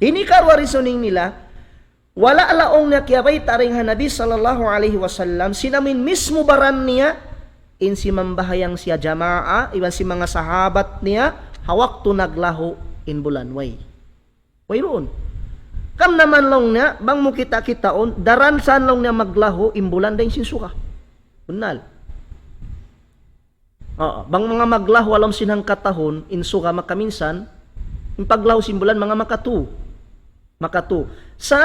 Speaker 2: Ini karwa reasoning nila, wala alaong na kiyabay taring Nabi sallallahu alaihi wasallam sinamin mismo baran niya in si mambahayang siya jama'a, iban si mga sahabat niya hawak tu naglaho in bulan way. Wayroon. Kam naman long niya, bang mo kita-kitaon, daransan long niya maglaho, imbulan da yung sinsuka. Bunal. Bang mga maglaho, alam sinang katahon, insuka makaminsan, yung paglaho simbulan, mga makatu. Sa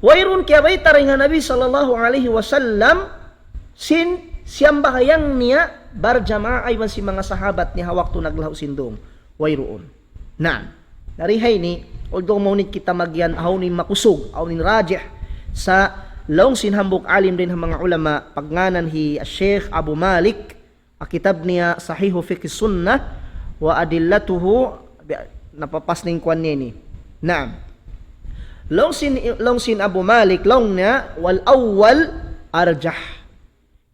Speaker 2: wayron kaya bay taring Nabi sallallahu alaihi wasallam, siyang bahayang niya, barjama ay si mga sahabat ni hawak to naglaho sindong. Wayroon. Narihay ni, although maunit kita magyan ni makusog, ni rajih sa laong sinhambok alim din ng mga ulama pagnganan Sheikh Abu Malik kitab niya Sahihu Fiqh Sunnah wa adillatuhu napapas ning kwan ni. Laong sin Abu Malik laong niya wal awwal arjah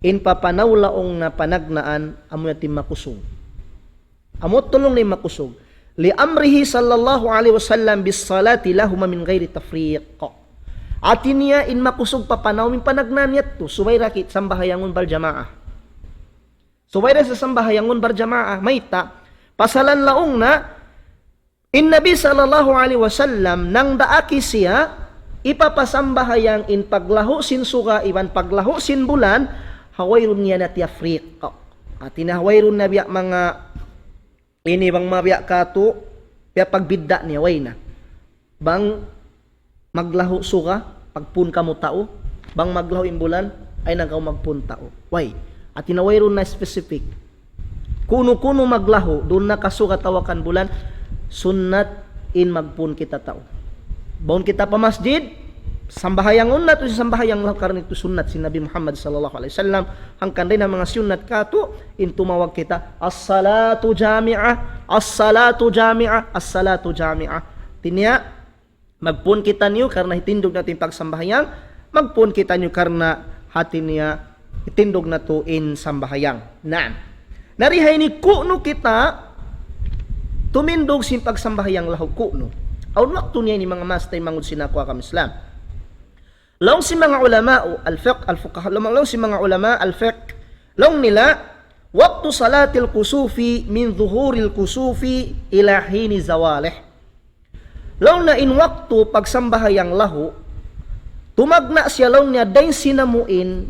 Speaker 2: in papanaw laong na panagnaan amo yatim makusog. Amot tulong ni makusog. Li amrihi sallallahu alaihi wasallam bis salati lahum min ghairi tafriq. Atin niya in makusog papanaw min panagnanyat to subay rakit sambahayangon bar jamaah. Subay ra sa sambahayangon bar jamaah mayta pasalan laong na in Nabi sallallahu alaihi wasallam nang daaki siya ipapasambahayang in paglaho sin suga iban paglaho sin bulan hawayrun niya na tafriq. Atin hawayrun na biya mga ini bang mabiya kato, kaya pagbidda niya, way na. Bang maglaho suka, pagpun ka mo tao, bang maglaho imbulan, ay nagaw magpun tao. Way. At tinawayron na specific. Kuno-kuno maglaho, doon na kasuka tawakan bulan, sunnat in magpun kita tao. Baon kita pa masjid, sambahayangon na to sa sambahayang laho karon ito sunnat si Nabi Muhammad sallallahu alaihi wasallam hangkan din ang mga sunnat kato in tumawag kita as-salatu jami'ah as-salatu jami'ah as-salatu jami'ah tinya magpun kita niyo karena hitindog natin pagsambahayang magpun kita niyo karena hati niya hitindog na to in sambahayang narihay ni kuno kita tumindog sin pagsambahayang laho kuno aun waktu niya ni mga mastay mangud sinakwa kam Islam. Long si mga ulama al-fiqh al-fuqaha long si mga ulama al-fiqh long nila waqtu salatil kusufi min dhuhuril kusufi ila hini zawalih long na in waqtu pagsambahayang lahu tumagna siya long niya dain sinamuin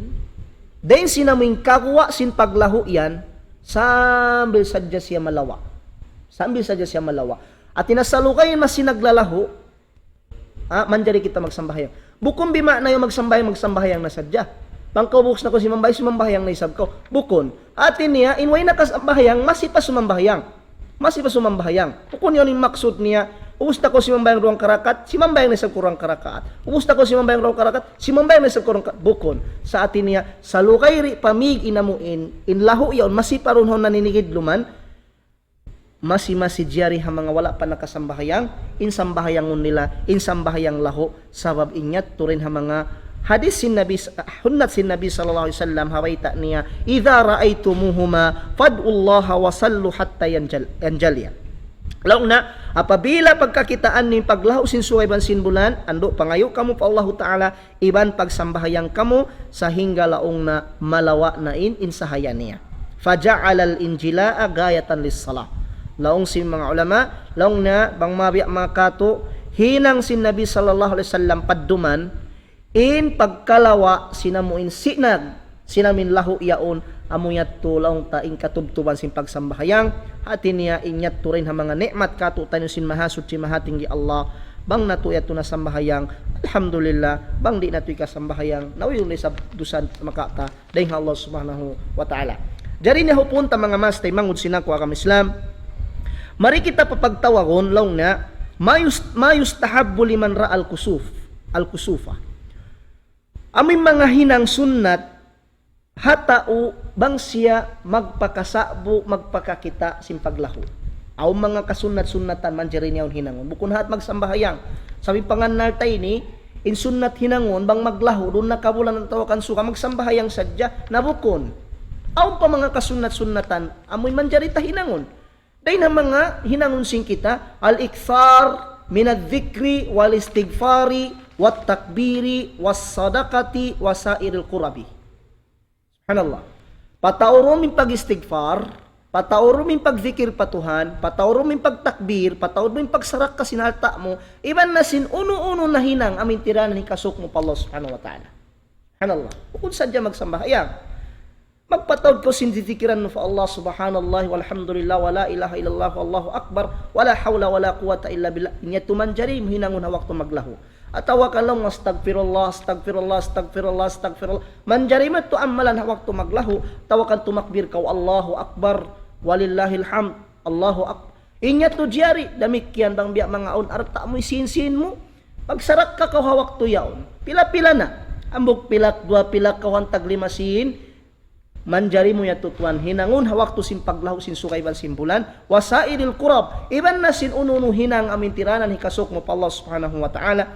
Speaker 2: kagwa sin paglahu yan sambil sadya siya malawa at tinasalukayin mas sinaglalahu manjari kita magsambahayang. Bukon bima na yung magsambahayang na sadya. Pangkaubuks na ko si mambahayang na isab ko. Bukon. Atin niya, inway na kasambahayang, masipa sumambahayang. Bukon yun yung maksud niya, ubus na ko si mambayang ruang karakat, si mambayang na isab ko ruang karakat. Ubus na ko si mambayang ruang karakat, si mambayang na isab ko ruang karakat. Bukon. Sa atin niya, sa lukay pamig inamuin, inlahu yun, masipa ron hon naninigid luman, masi-jari ha mga wala pa nakasambahayang insambahayang nila insambahayang laho sabab inyat turin ha mga hadis sin Nabi hunnat sin Nabi sallallahu alaihi wasallam hawaita niya idza ra'aitumuhuma fad'ullaha wa sallu hatta yanjaliya laong na apabila pagkakitaan ni paglaho sin suwayban sin bulan ando pangayo kamo pa Allah taala iban pagsambahayang kamo sa hingga laong na malawa na in sahayan niya faja'al al-injilaa gayatan lis-salah Laong sin mga ulama, laong na bang mabiya mga kato, hinang sin Nabi sallallahu alaihi wasallam padduman, in pagkalawa sinamuin sinag, sinamin lahu yaon, amuyat to laong ta in katubtuban sin pagsambahayang, atin niya inyat to rin ha mga nikmat kato tayo sin mahasud si mahatinggi Allah, bang natuyat to na sambahayang, alhamdulillah, bang di natuy ka sambahayang, nawayun sa dusan makata, dahil Allah subhanahu wa ta'ala. Jari niya hupunta mga mastay, mangud sinako akam Islam, mari kita papagtawagon law na mayustahabbu liman ra'al al-kusufa. Amin mga hinang sunnat hatao bang siya magpakasabo magpakakita sin paglahu. Aw mga kasunat-sunnatan man jeri niyaon hinangon. Bukun hat magsambahayang. Sabi panganal tay ni in sunnat hinangon bang maglahu doon nakabulan ng tawakan suka magsambahayang sadya nabukon. Aw pa mga kasunat-sunnatan amoy man jeri ta hinangon. Dahil na mga hinangon sing kita, al-ikthar, minadh-dhikri, wal-istighfari, wat-takbiri, was-sadaqati, wasairil qurabi. Subhanallah. Patauron min pag-istighfar, patauron min pag-dhikir patuhan, patauron min pag-takbir, patauron min pagsarak ka sinalta mo, iban na sin uno-uno na hinang amin tiranan hikasok mo pa Allah subhanahu wa ta'ala. Subhanallah. Kung sadya magsambahayang, magpatawad ko sindidikiran mo fa Allah subhanallah walhamdulillah wala ilaha illallah wallahu akbar wala hawla wala quwata illa billah inya tumanjari hinangon hawak to maglahu atawa ka lang astagfirullah astagfirullah astagfirullah astagfirullah manjari mat to amalan hawak to maglahu tawakan tumakbir ka Allahu akbar walillahil hamd Allahu akbar inya to jari damikyan bang biya mga on arta mo isinsin mo pagsarak ka hawak to yaon pila-pila na ambok pilak dua pilak kawan tag lima sin manjari mo ya tutuan hinangun hawak to sin paglahu sin sukay ban simbulan wasairil qurab iban na sin ununo hinang amin tiranan hikasok mo pa Allah subhanahu wa ta'ala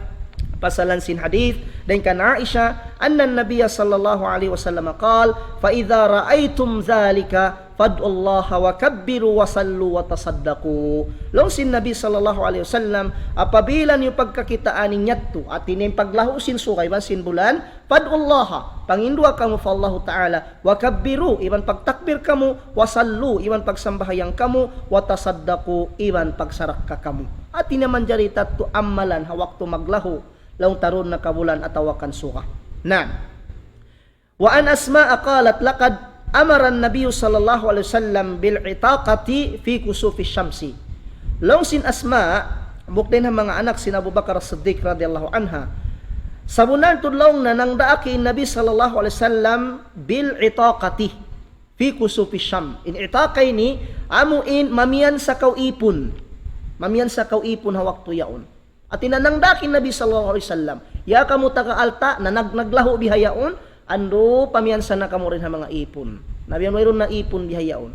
Speaker 2: pasalan sin hadith dan kan Aisyah anna nabiyya sallallahu alaihi wasallam qala fa idza raaitum dzalika fad'ullaha wa kabbiru wa sallu wa tasaddaqu. Long sin Nabi sallallahu alaihi wasallam apabila niyo pagkakitaan ninyatto at ining paglahu sin sukay ban sin bulan fad'ullaha pangindua kamu fa Allah taala wa kabbiru iban pagtakbir kamu wa sallu iban pagsambahayang kamu wa tasaddaqu iban pagsarak ka kamu. At inaman jari tatto amalan hawak to maglahu laung taron na kabulan atawakan suka. Na. Wa an Asma qalat laqad amara an-nabiy sallallahu alaihi wasallam bil itaqati fi kusufi syamsi. Laung sin Asma buktin ha mga anak sin Abu Bakar As-Siddiq radhiyallahu anha. Sabunan tudlaw na nang daaki Nabi sallallahu alaihi wasallam bil itaqati fi kusufi syam. In itaqay ni amuin mamian sa kaw-ipon. Mamian sa kaw-ipon hawak to yaon. At inanang dakin Nabi sallallahu alaihi wasallam, ya kamu taka-alta na naglaho bihayaon, ando pamiyansa na kamo rin ha mga ipon. Nabiyan mayroon na ipon bihayaon.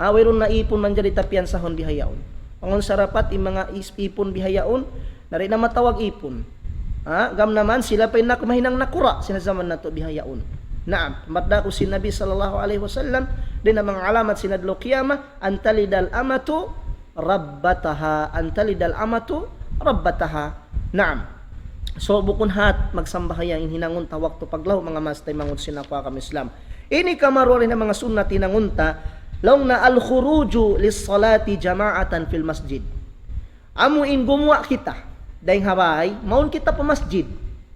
Speaker 2: Mayroon na ipon man dyan itapiyansahon bihayaon. Ang sarapat yung mga ipon bihayaon, na rin na matawag ipon. Gam naman sila pa yung mahinang nakura, sinazaman na to bihayaon. Naam, matda ko si Nabi sallallahu alaihi wasallam, din ang mga alamat sinadlo kiyama, antalidal amatu rabbataha, antalidal amatu rabbataha. Naam. So bukun hat magsambahayang hinangon tawag to paglaw mga mastay mangun sinakwa kam Islam. Ini kamaro rin ang mga sunnat hinangunta laong na al-khuruju lis-salati jama'atan fil masjid. Amuin gumwa kita dahil habay maun kita pa masjid.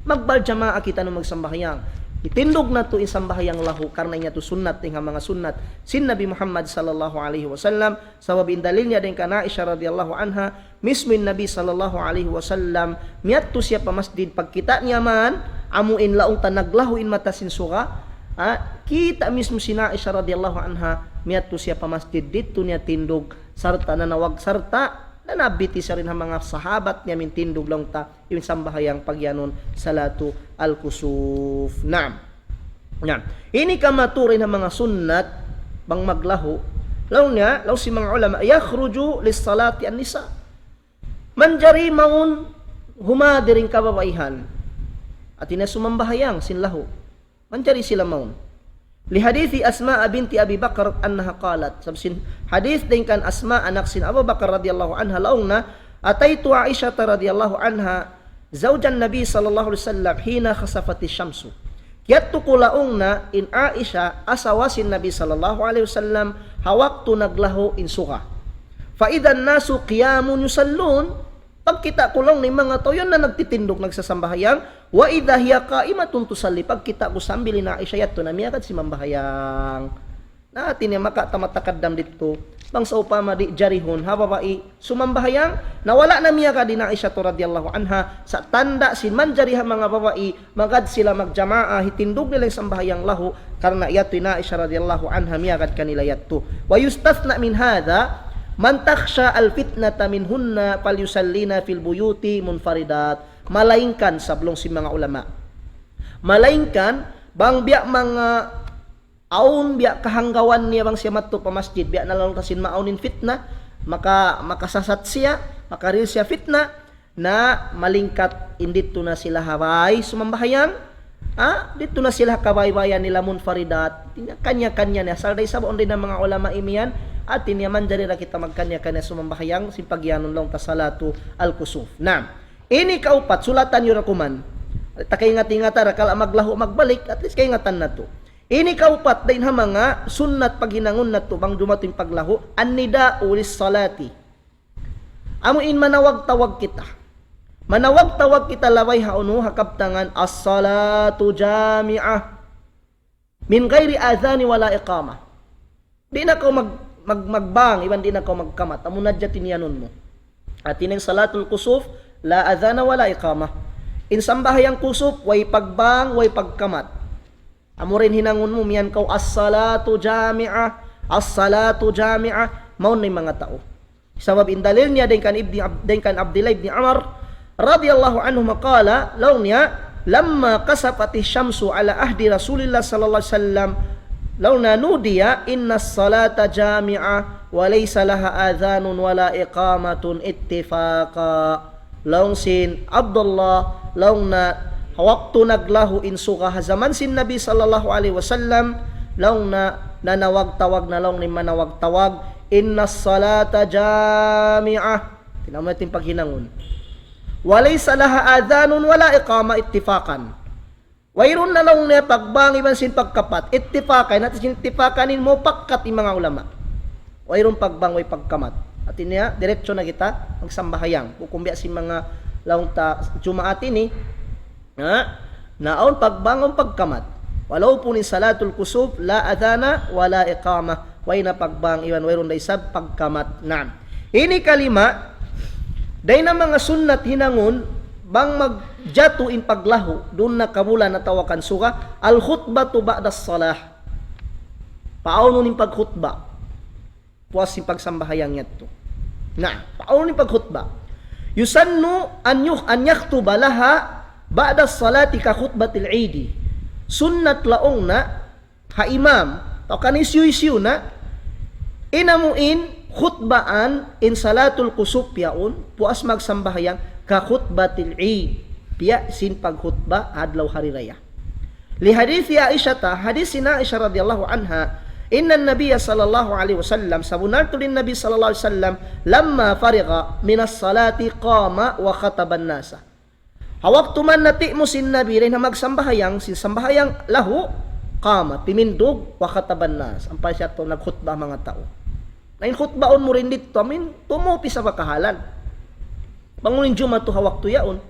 Speaker 2: Magbal jama'a kita no magsambahayang. Itindog na to isambahayang lahu karna niya to sunnat ting mga sunnat sin Nabi Muhammad sallallahu alaihi wasallam sabab indalil niya din kana Aisyah radhiyallahu anha mismo Nabi sallallahu alaihi wasallam miadto siya pa masjid pagkita niya man amuin laong tanaglahu in mata sin suka kita mismo si Aisyah radhiyallahu anha miadto siya pa masjid dito niya tindog sarta nanawag sarta nanabiti siya rin ang mga sahabat niya mintindog lang ta yung sambahayang pagyanon salatu al-kusuf. Naam. Ini kamaturin ng mga sunnat bang maglaho law si mga ulama yakhruju lis-salati an-nisa manjari maun humadiring kababaihan at inasumambahayang sinlahu manjari sila maun li hadithi Asma binti Abi Bakar annaha qalat sabsin hadith din kan Asma anak sin Abu Bakar radhiyallahu anha launa ataitu Aisyah radhiyallahu anha zawjan Nabi sallallahu alaihi wasallam hina khasafati syamsu kiyattu kulaung na in Aisyah asawasin Nabi sallallahu alaihi wasallam hawaktu naglaho in suka Fa idan nasu qiyamun yusallun, pagkita ko lang ni mga tao yun na nagtitindog nagsasambahayang, wa idha hiya qaimatun tusalli, pagkita ko sambil na Aisha yato na miyakad si mambahayang. Natin niya makatamatakadam dito. Bang sa upama di jarihon ha babae sumambahayang nawala na miyakad din Aisha radhiyallahu anha sa tanda sin manjariha mga babae magad sila magjamaa hitindog nila sa sambahayang lahu karena yato na Aisha radhiyallahu anha miyakad kanila yato. Wa yustathna min hadha man takhsha alfitnata minhunna falyusallina fil buyuti munfaridat. Malaingkan sablong si mga ulama. Malaingkan bang biya mga aun biya kahanggawan niya bang siya matto pa masjid biya nalang tasin maaunin fitna makasasat siya makaril siya fitna na malingkat indito na sila haway sumambahayang dito na sila kabaybayan nila munfaridat kanya-kanya niya salday sabon din ng mga ulama imiyan at tinyaman dali na kita magkanya-kanya sumambahayang simpagyanon lang tasalatu al-kusuf. Na ini kaupat sulatan yun akuman takay ingat-ingata rakal maglaho magbalik at least kay ingatan na to. Ini kaupat din ha mga sunnat paghinangon na to bang dumating paglaho annida ulis salati. Amuin manawag-tawag kita. Manawag-tawag kita laway haunu hakabtangan as-salatu jami'ah min ghairi adhani wala iqamah. Di na ko magbang iban di na ko magkamat. Amunad dya tinianon mo. At inang salatul kusuf la adhana wala iqamah. Insambahayang kusuf way pagbang way pagkamat. Amo rin hinangon mo miyan kaw as-salatu jami'ah, as-salatu jami'ah, maun ni mga tao. Sabab indalil niya din kan Abdullah ibn Amr radhiyallahu anhu maqala law niya lamma kasafati syamsu ala ahdi Rasulillah sallallahu alaihi wasallam law nanudiya inna as-salata jami'ah wa laysa laha adhanun wala iqamatun ittifaqa. Law sin Abdullah law na waktu naglahu insuka zaman sin Nabi sallallahu alaihi wasallam law na nanawag-tawag na lang ni manawag-tawag inna salata jami'ah tinamo natin paghinangon walaysa laha adhanun wala iqama ittifaqan wayron na lang niya pagbang iban sin pagkapat ittifaqan natin sin ittifaqanin mo pakkat yung mga ulama wayron pagbang way pagkamat at niya diretso na kita magsambahayang kukumbya sin mga laong ta jumaat ini naon pagbangon pagkamat walau po ni salatul kusuf la adhana wala iqama way na pagbang iwan wayron day sab pagkamat na ini kalima day na mga sunnat hinangon bang magjato in paglahu dun na kabulan na tawakan suka al khutbatu ba'da salah paano ning pagkhutba puas si pagsambahayang yato na paano ning pagkhutba yusannu an yakhtuba laha ba'da salati ka khutbatil Eid. Sunnat laong na ha imam o kanisyu-isyu na inamuin khutbaan in salatul kusuf yaun puas magsambahayang ka khutbatil Eid. Piya sin pagkhutba adlaw hari raya. Li hadits Aisha hadis sina Aisha radhiyallahu anha inna an-nabiy sallallahu alaihi wasallam sabunal tulin nabi sallallahu alaihi wasallam lamma fariga minas salati qama wa khataban nasa. Hawak tuman nati mo sin Nabi rin na magsambahayang, sin sambahayang lahu, kama, pimindog, wakataban nas. Ang pa siya ito, nagkhutba mga tao. Nain khutbaon mo rin dito, amin, tumupi sa makahalan. Bangunin juma to hawak to yaon.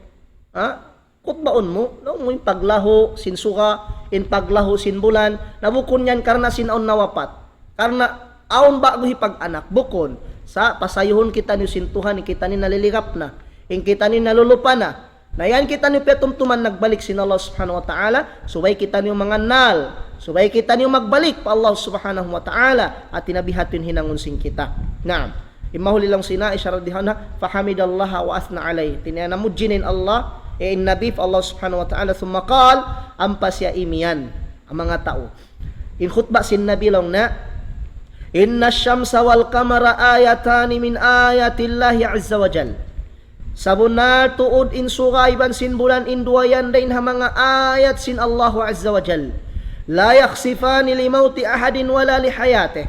Speaker 2: Khutbaon mo, no, mo yung paglaho, sin suka, in paglaho, sin bulan, nabukon yan karna sin aon nawapat. Karna aon bago hipag-anak, bukon, sa pasayuhon kita ni sintuhan, kita ni naliligap na, in kita ni nalulupa na, na yan kita niyo petumtuman nagbalik sin Allah subhanahu wa ta'ala, subay kita niyo manganal, subay kita niyo magbalik pa Allah subhanahu wa ta'ala, at tinabihatin hinangon sin kita. Naam. Imahuli lang sina Aisha radhiyallahu anha, fahamidallaha wa athna alay. Tinanamujinin Allah, nabi pa Allah subhanahu wa ta'ala, thumma qal, ampas ya imiyan, ang mga tao. In khutba sin Nabi lang na, inna syamsa wal qamara ayatani min ayatillahi azza wa jal. Sabunal tuod in sugayban sin bulan in duwayan din ha mga ayat sin Allahu azza wa jal. La yakhsifani li mauti ahadin wala li hayatih.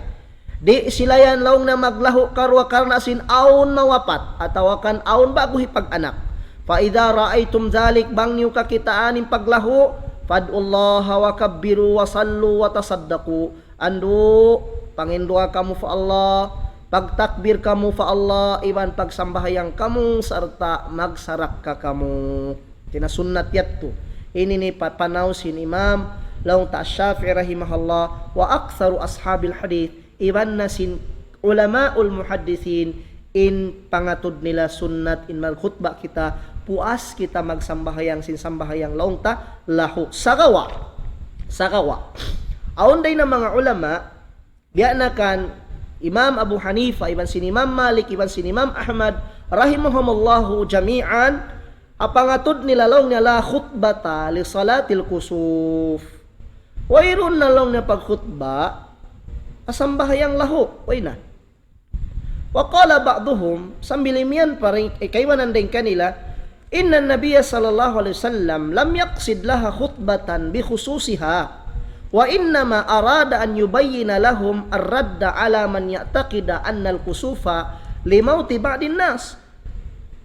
Speaker 2: Di sila yan laong na maglaho karwa karna sin aun mawapat atawakan aun bago hipag-anak. Fa idza ra'aytum dhalik bang niyo kakitaanin paglaho fad'ullaha wa kabbiru wa sallu wa tasaddaqu. Andu pangindua kamu fa Allah Pagtakbir kamu fa Allah, iban pagsambahayang kamu sarta magsarak ka kamu. Tinasunnat yatto. Ini ni papanaw sin Imam laung ta Syafi'i rahimahullah wa aktsaru ashabil hadith iban na sin ulamaul muhaddithin in pangatud nila sunnat in mal khutbah kita puas kita magsambahayang sin sambahayang laung ta lahu sagawa. Aun day na mga ulama biya na kan Imam Abu Hanifa, iban sin Imam Malik, iban sin Imam Ahmad, rahimahumullahu jami'an, apangatod nila long nila khutbata li salatil kusuf. Wayron na long na pagkhutba, asambahayang lahu, way na. Waqala ba'duhum, sambilimian pa rin, kaywanan din kanila, inna nabiya sallallahu alaihi wasallam lam yaqsid laha khutbatan bi khususiha. Wa innama arada an yubayyina lahum ar-radda ala man ya'taqida anna al-kusufa limauti ba'din nas.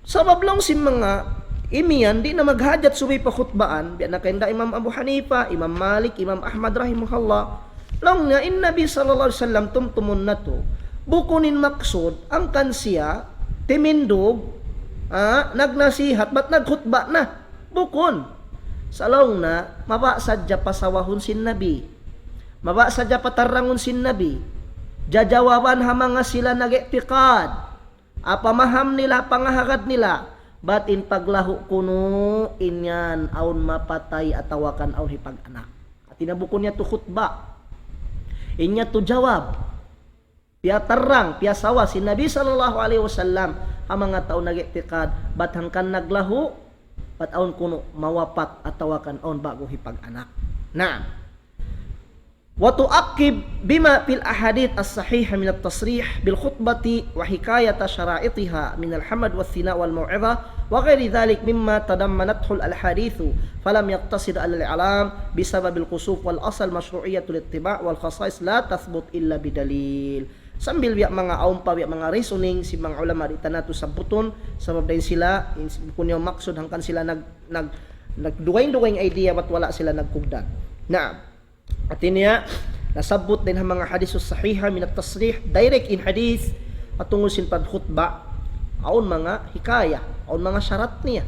Speaker 2: Sabab lang si mga imiyan di na maghajat subay pa khutbaan biya na kenda Imam Abu Hanifa, Imam Malik, Imam Ahmad rahimahullah. Lang nga in Nabi sallallahu alaihi wasallam tumtumun na to bukunin maksud ang kansiya timindog nagnasihat ba't nagkhutba na bukon. Salong na, maba sadya pasawahon sin Nabi. Maba sadya patarangon sin Nabi. Jajawaban ha mga sila nag-iktikad. Apamaham nila, pangahagad nila. Batin paglahu kuno, inyan, aun mapatay atawakan aun hipag-anak. At tinabukon niya to khutba. Inya to jawab. Piya tarang, piya sawa, sin Nabi sallallahu alaihi wasallam, ang mga tao nag-iktikad, bat hangkan naglahu, pataon kuno mawapat atawakan on bago hipag-anak. Naam. Wa tu'aqqib bima fil ahadith as-sahihah min at-tasrih bil khutbati wa hikayat syara'itiha min al-hamd wa thina wal mau'izah wa ghairi dhalik mimma tadammanathu al-ahadith falam yaqtasid al-i'lam bisabab al-khusuf wal asal mashru'iyyatu al-ittiba' wal khasa'is la tathbut illa bidalil. Sambil biya mga aumpa, biya mga reasoning si mga ulama di tanato sa buton sabab din sila kunyo maksud hangkan sila nagduwaing-duwaing idea bat wala sila nagkugdan. Na at niya nasabot din ang mga hadis sahiha min at-tasrih direct in hadith at tungod sin pagkhutba aun mga hikaya aun mga syarat niya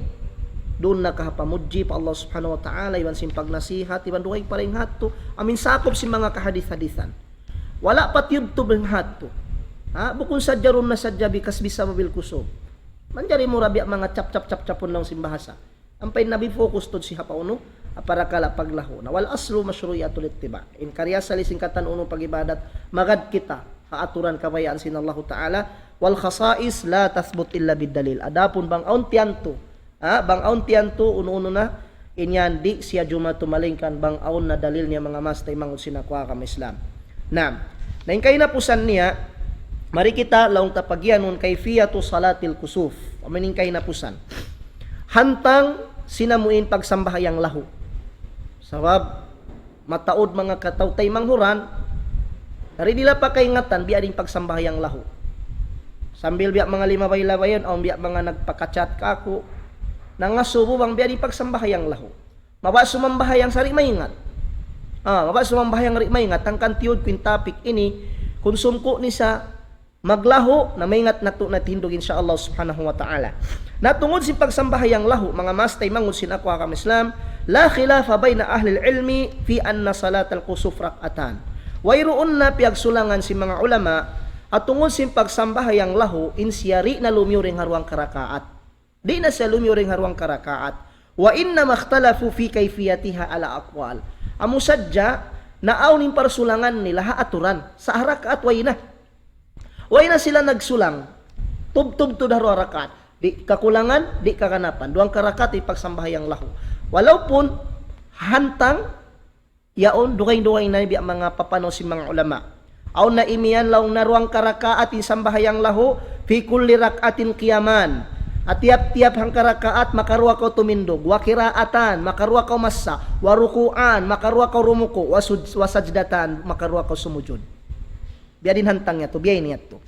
Speaker 2: doon nakahapamudji pa Allah subhanahu wa ta'ala iban sin pagnasihat iban duwaing paring hatto amin sakop si mga kahadith-hadithan. Wala pat yudto bang hatto. Bukun sadya ron na sadya bikas bisa mabil kusog. Manjari mo rabi mga chap-chap-chap-chapon lang simbahasa. Ampay nabi focus to si hapauno para kala paglaho. Na wal aslu masyru'iyatul ittiba. In karya salising katan uno pagibadat magad kita kaaturan kabayaan sin Allah Ta'ala wal khasa'is la tathbut illa bidalil. Adapun bang aun tiyanto. Bang aun tiyanto uno-uno na inyan di siya juma tumalingkan bang aun na dalil niya mga mastay mangun sinakwa kam Islam. Na kayo na pusan niya, mari kita laung tapagyanon kayfiyatu salatil kusuf. Amaning kayo na pusan. Hantang sinamuin pagsambahayang lahu. Sabab, mataod mga katawtay manghuran, dari nila pa kay ngatan, biya din pagsambahayang lahu. Sambil biya mga limabay-labayon, o biya mga nagpakachat ka ako, nangasubo bang biya din pagsambahayang lahu. Maba sumambahayang sari maingat. Maba sumambahayang ri may nga tangkan tiud kuin topic ini konsum ko ni sa maglaho na may ngat nato na tindog insyaallah subhanahu wa ta'ala. Natungod si pagsambahayang lahu mga mastay mangun sin ako kam Islam la khilafa bayna ahli ilmi fi anna salat al-kusuf rak'atan. Wayroon na piagsulangan si mga ulama at tungod si pagsambahayang lahu insyari na lumyuring harwang karakaat. Di na sa lumyuring harwang karakaat. Wa inna makhtalafu fi kayfiyatiha ala aqwal. Amo sadya naaw ning parsulangan nila haaturan sa rakaat way na sila nagsulang tubtub to daro rakaat di kakulangan di kakanapan duang karakat ipagsambahayang lahu walau pun hantang yaon dugay-dugay na biya mga papano si mga ulama aw na imiyan law naruang karakaat isambahayang lahu fi kulli rakaatin qiyaman at tiap-tiap hang karakaat makaruwa ka tumindog wa qiraatan makaruwa ka massa wa ruku'an makaruwa ka rumuko wa sajdatan makaruwa ka sumujud biya din hantang niya to biya niya to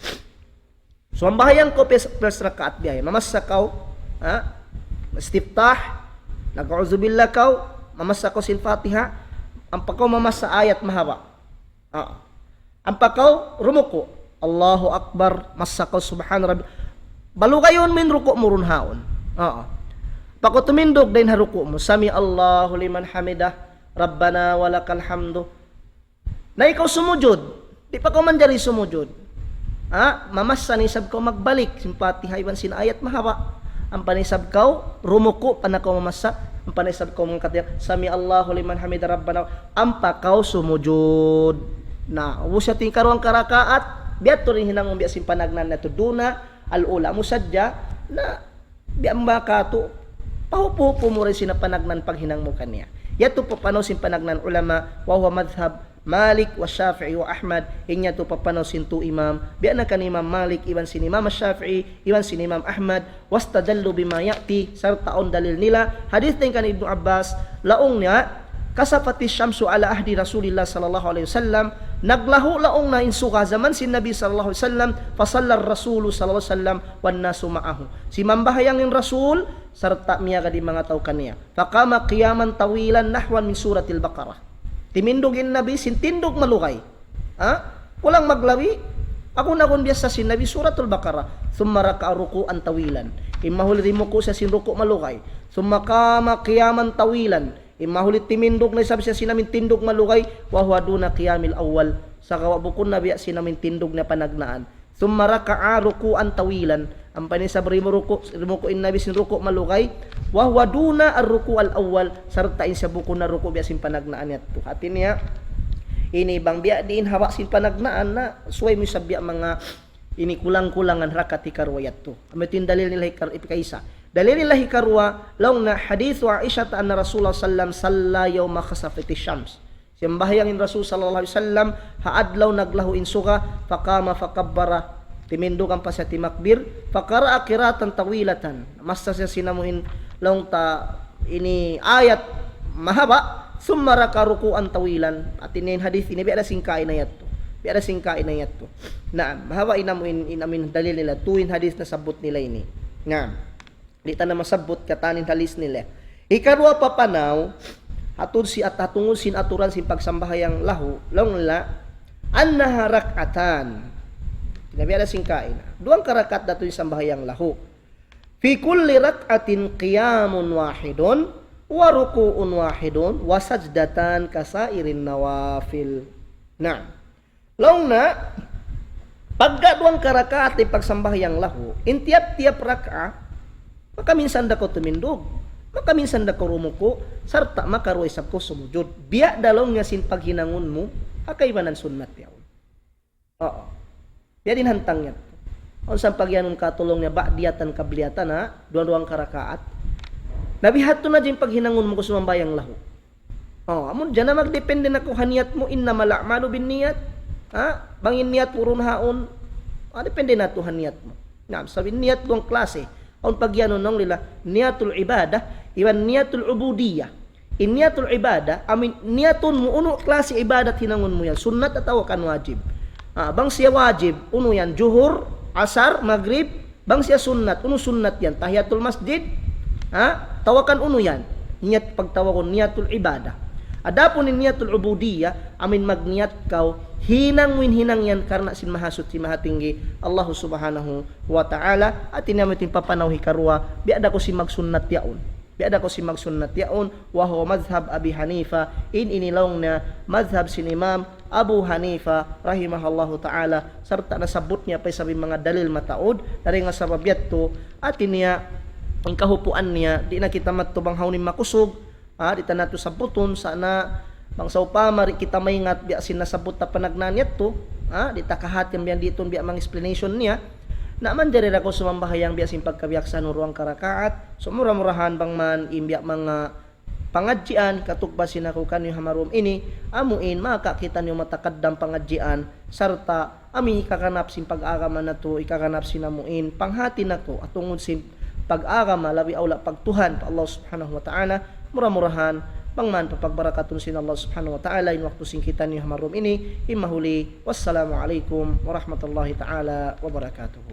Speaker 2: so ang bahayang ko first rakaat biya mamassa ka istiftah nag-auzubillah ka mamassa ka sil Fatiha ang pakaw mamassa ayat mahaba ang pakaw rumuko Allahu Akbar, masakaw subhan rabbi. Balugayon min ruko mo runhaon. Oo. Pako tumindog din haruko mo, sami Allahu liman hamidah, Rabbana walakal hamdu. Na ikaw sumujud, di pa ko man diri sumujud. Mamasa ni sab ko magbalik, simpati haywan sin ayat mahaba. Ang panisab ko, rumuko pa na ko mamasa. Ang panisab ko mong katiyak, sami Allahu liman hamidah, Rabbana. Ang pakaw sumujud. Na, usya ting karuang karakaat, biat to rin hinangong biya simpanagnan na to duna, al-ula mo sadya, na biya makato, pahupo mo rin sinapanagnan pag hinang mo kanya. Yato po panaw simpanagnan ulama, wa huwa madhab Malik wa Shafi'i wa Ahmad, inya to papanaw sintu imam, biya na kan Imam Malik, iwan sin Imam Shafi'i, iwan sin Imam Ahmad, wastadallu bima ya'ti, sartaon dalil nila, hadith din kan Ibnu Abbas, laong niya, kasapati syamsu ala ahdi Rasulillah sallallahu alaihi wasallam, naglaho laong na insuka zaman si Nabi sallallahu alaihi wasallam, fasallar Rasul sallallahu alaihi wasallam wan nasu ma'ahu. Si mambahayang yung Rasul sarta miya kadi mga tao kaniya. Faqama qiyaman tawilan nahwan min suratil Baqarah. Timindogin Nabi sintindog malukay. Walang maglawi. Ako na kun biasa si Nabi suratul Baqarah. Thumma raka'a ruku'an tawilan. Imahul rimuko sa sinruko malukay. Thumma qama qiyaman tawilan. Imahulit timindog na sabi siya sinamin tindog malukay, wa duna qiyamil awwal, sa kawabukon na biya sinamin tindog na panagnaan. Thumma raka'a ruku'an tawilan, ang panisab rimuko in nabi sin ruku malukay, wa duna ar-ruku' al-awwal, sartain sa bukon na ruku biya sin panagnaan yato. Hatin niya ini bang biya diin hawa sin panagnaan na suway mo sabiya mga ini kulang-kulangan rakati karwayat to. Amatin dalil nila ipikaisa. Dalil nila hikarwa, laong na hadithu Aisha anna Rasulullah sallam salla yawma khasafati syams. Siyang bahayangin Rasul sallallahu alaihi wasallam haadlaw naglahu insuka faqama fakabbara timindukan pa siya timakbir faqara qiratan tawilatan. Masta siya sinamuhin laong ta ini ayat mahaba summa raka ruku'an tawilan. At ini hadith ini biada singkain ayat to. Biada singkain ayat to. Na mahaba inamin dalil nila tuwin hadith na sabot nila ini. Nga di ta na masabot katanin halis nila. Ikarwa papanaw atod si at hatungod sin aturan sin pagsambahayang lahu law nila annaha rak'atan. Tinabiya na singkain. Duang karakat dato yung sambahayang lahu. Fi kulli rak'atin qiyamun wahidun wa ruku'un wahidun wa sajdatan kasairin nawafil. Na. Law na pagka duang karakat yung pagsambahayang lahu, in tiap-tiap rak'a maka minsan da ko tumindog, maka minsan da ko rumuko, sarta makaruay sab ko sumujud. Biya dalong nga sin paghinangon mo, akay manan sunnat yaon. Oo. Biya din hantang yan. Unsang pagyanon katulong niya ba'diyatan kabliyatan duang karakaat. Nabihat to na din paghinangon mo ko sumambayang lahu. Amon diyan na magdepende na kung haniyat mo innamal a'malu binniyat. Bangin niyat purun haon. Depende na to haniyat mo. Sabi niyat duang klase. Ang pagyanon nung nila niyatul ibadah iwan niyatul ubudiyah. In niyatul ibadah amin niyatun mo uno klase ibadat hinangon mo yan sunnat atawa kan wajib. Bang siya wajib uno yan juhur, asar, maghrib, bang siya sunnat uno sunnat yan tahiyatul masjid. Tawakan uno yan niyat pagtawakon niyatul ibadah. Adapun in niyatul ubudiyah amin magniyat kau hinang yan karena sin mahasud si mahatinggi Allah subhanahu wa ta'ala at inamitin papanaw hikarwa biada ko si magsunnat yaon wa huwa madhhab Abi Hanifa inilawng na madhhab sin Imam Abu Hanifa rahimahallahu ta'ala sarta nasabot niya pa sabi mga dalil mataod dari nga sababyat to at niya ang kahupuan niya di na kita matubang hawnin makusog di ta nato sabuton sana bang sa upama kita maingat biya sinasabot ta panagnanyat to di ta kahatim biyan dito biya mang explanation niya na man diri ra ko sumambahayang biya sin pagkabiyaksan ruang karakaat so mura-murahan bang man imbiya mga pangadjian katukba sinako kanyo hamarum ini amuin makakita niyo matakaddam pangadjian sarta ami kakanap sin pag-agaman nato ikakanap sinamuin panghati nato at tungod sin pag-agama labi aula pagtuhan pa Allah subhanahu wa ta'ala mura-murahan pangman papagbarakatun sin Allah subhanahu wa ta'ala in waktu singkitan ni hamarum ini imahuli wassalamu alaikum warahmatullahi ta'ala wabarakatuh.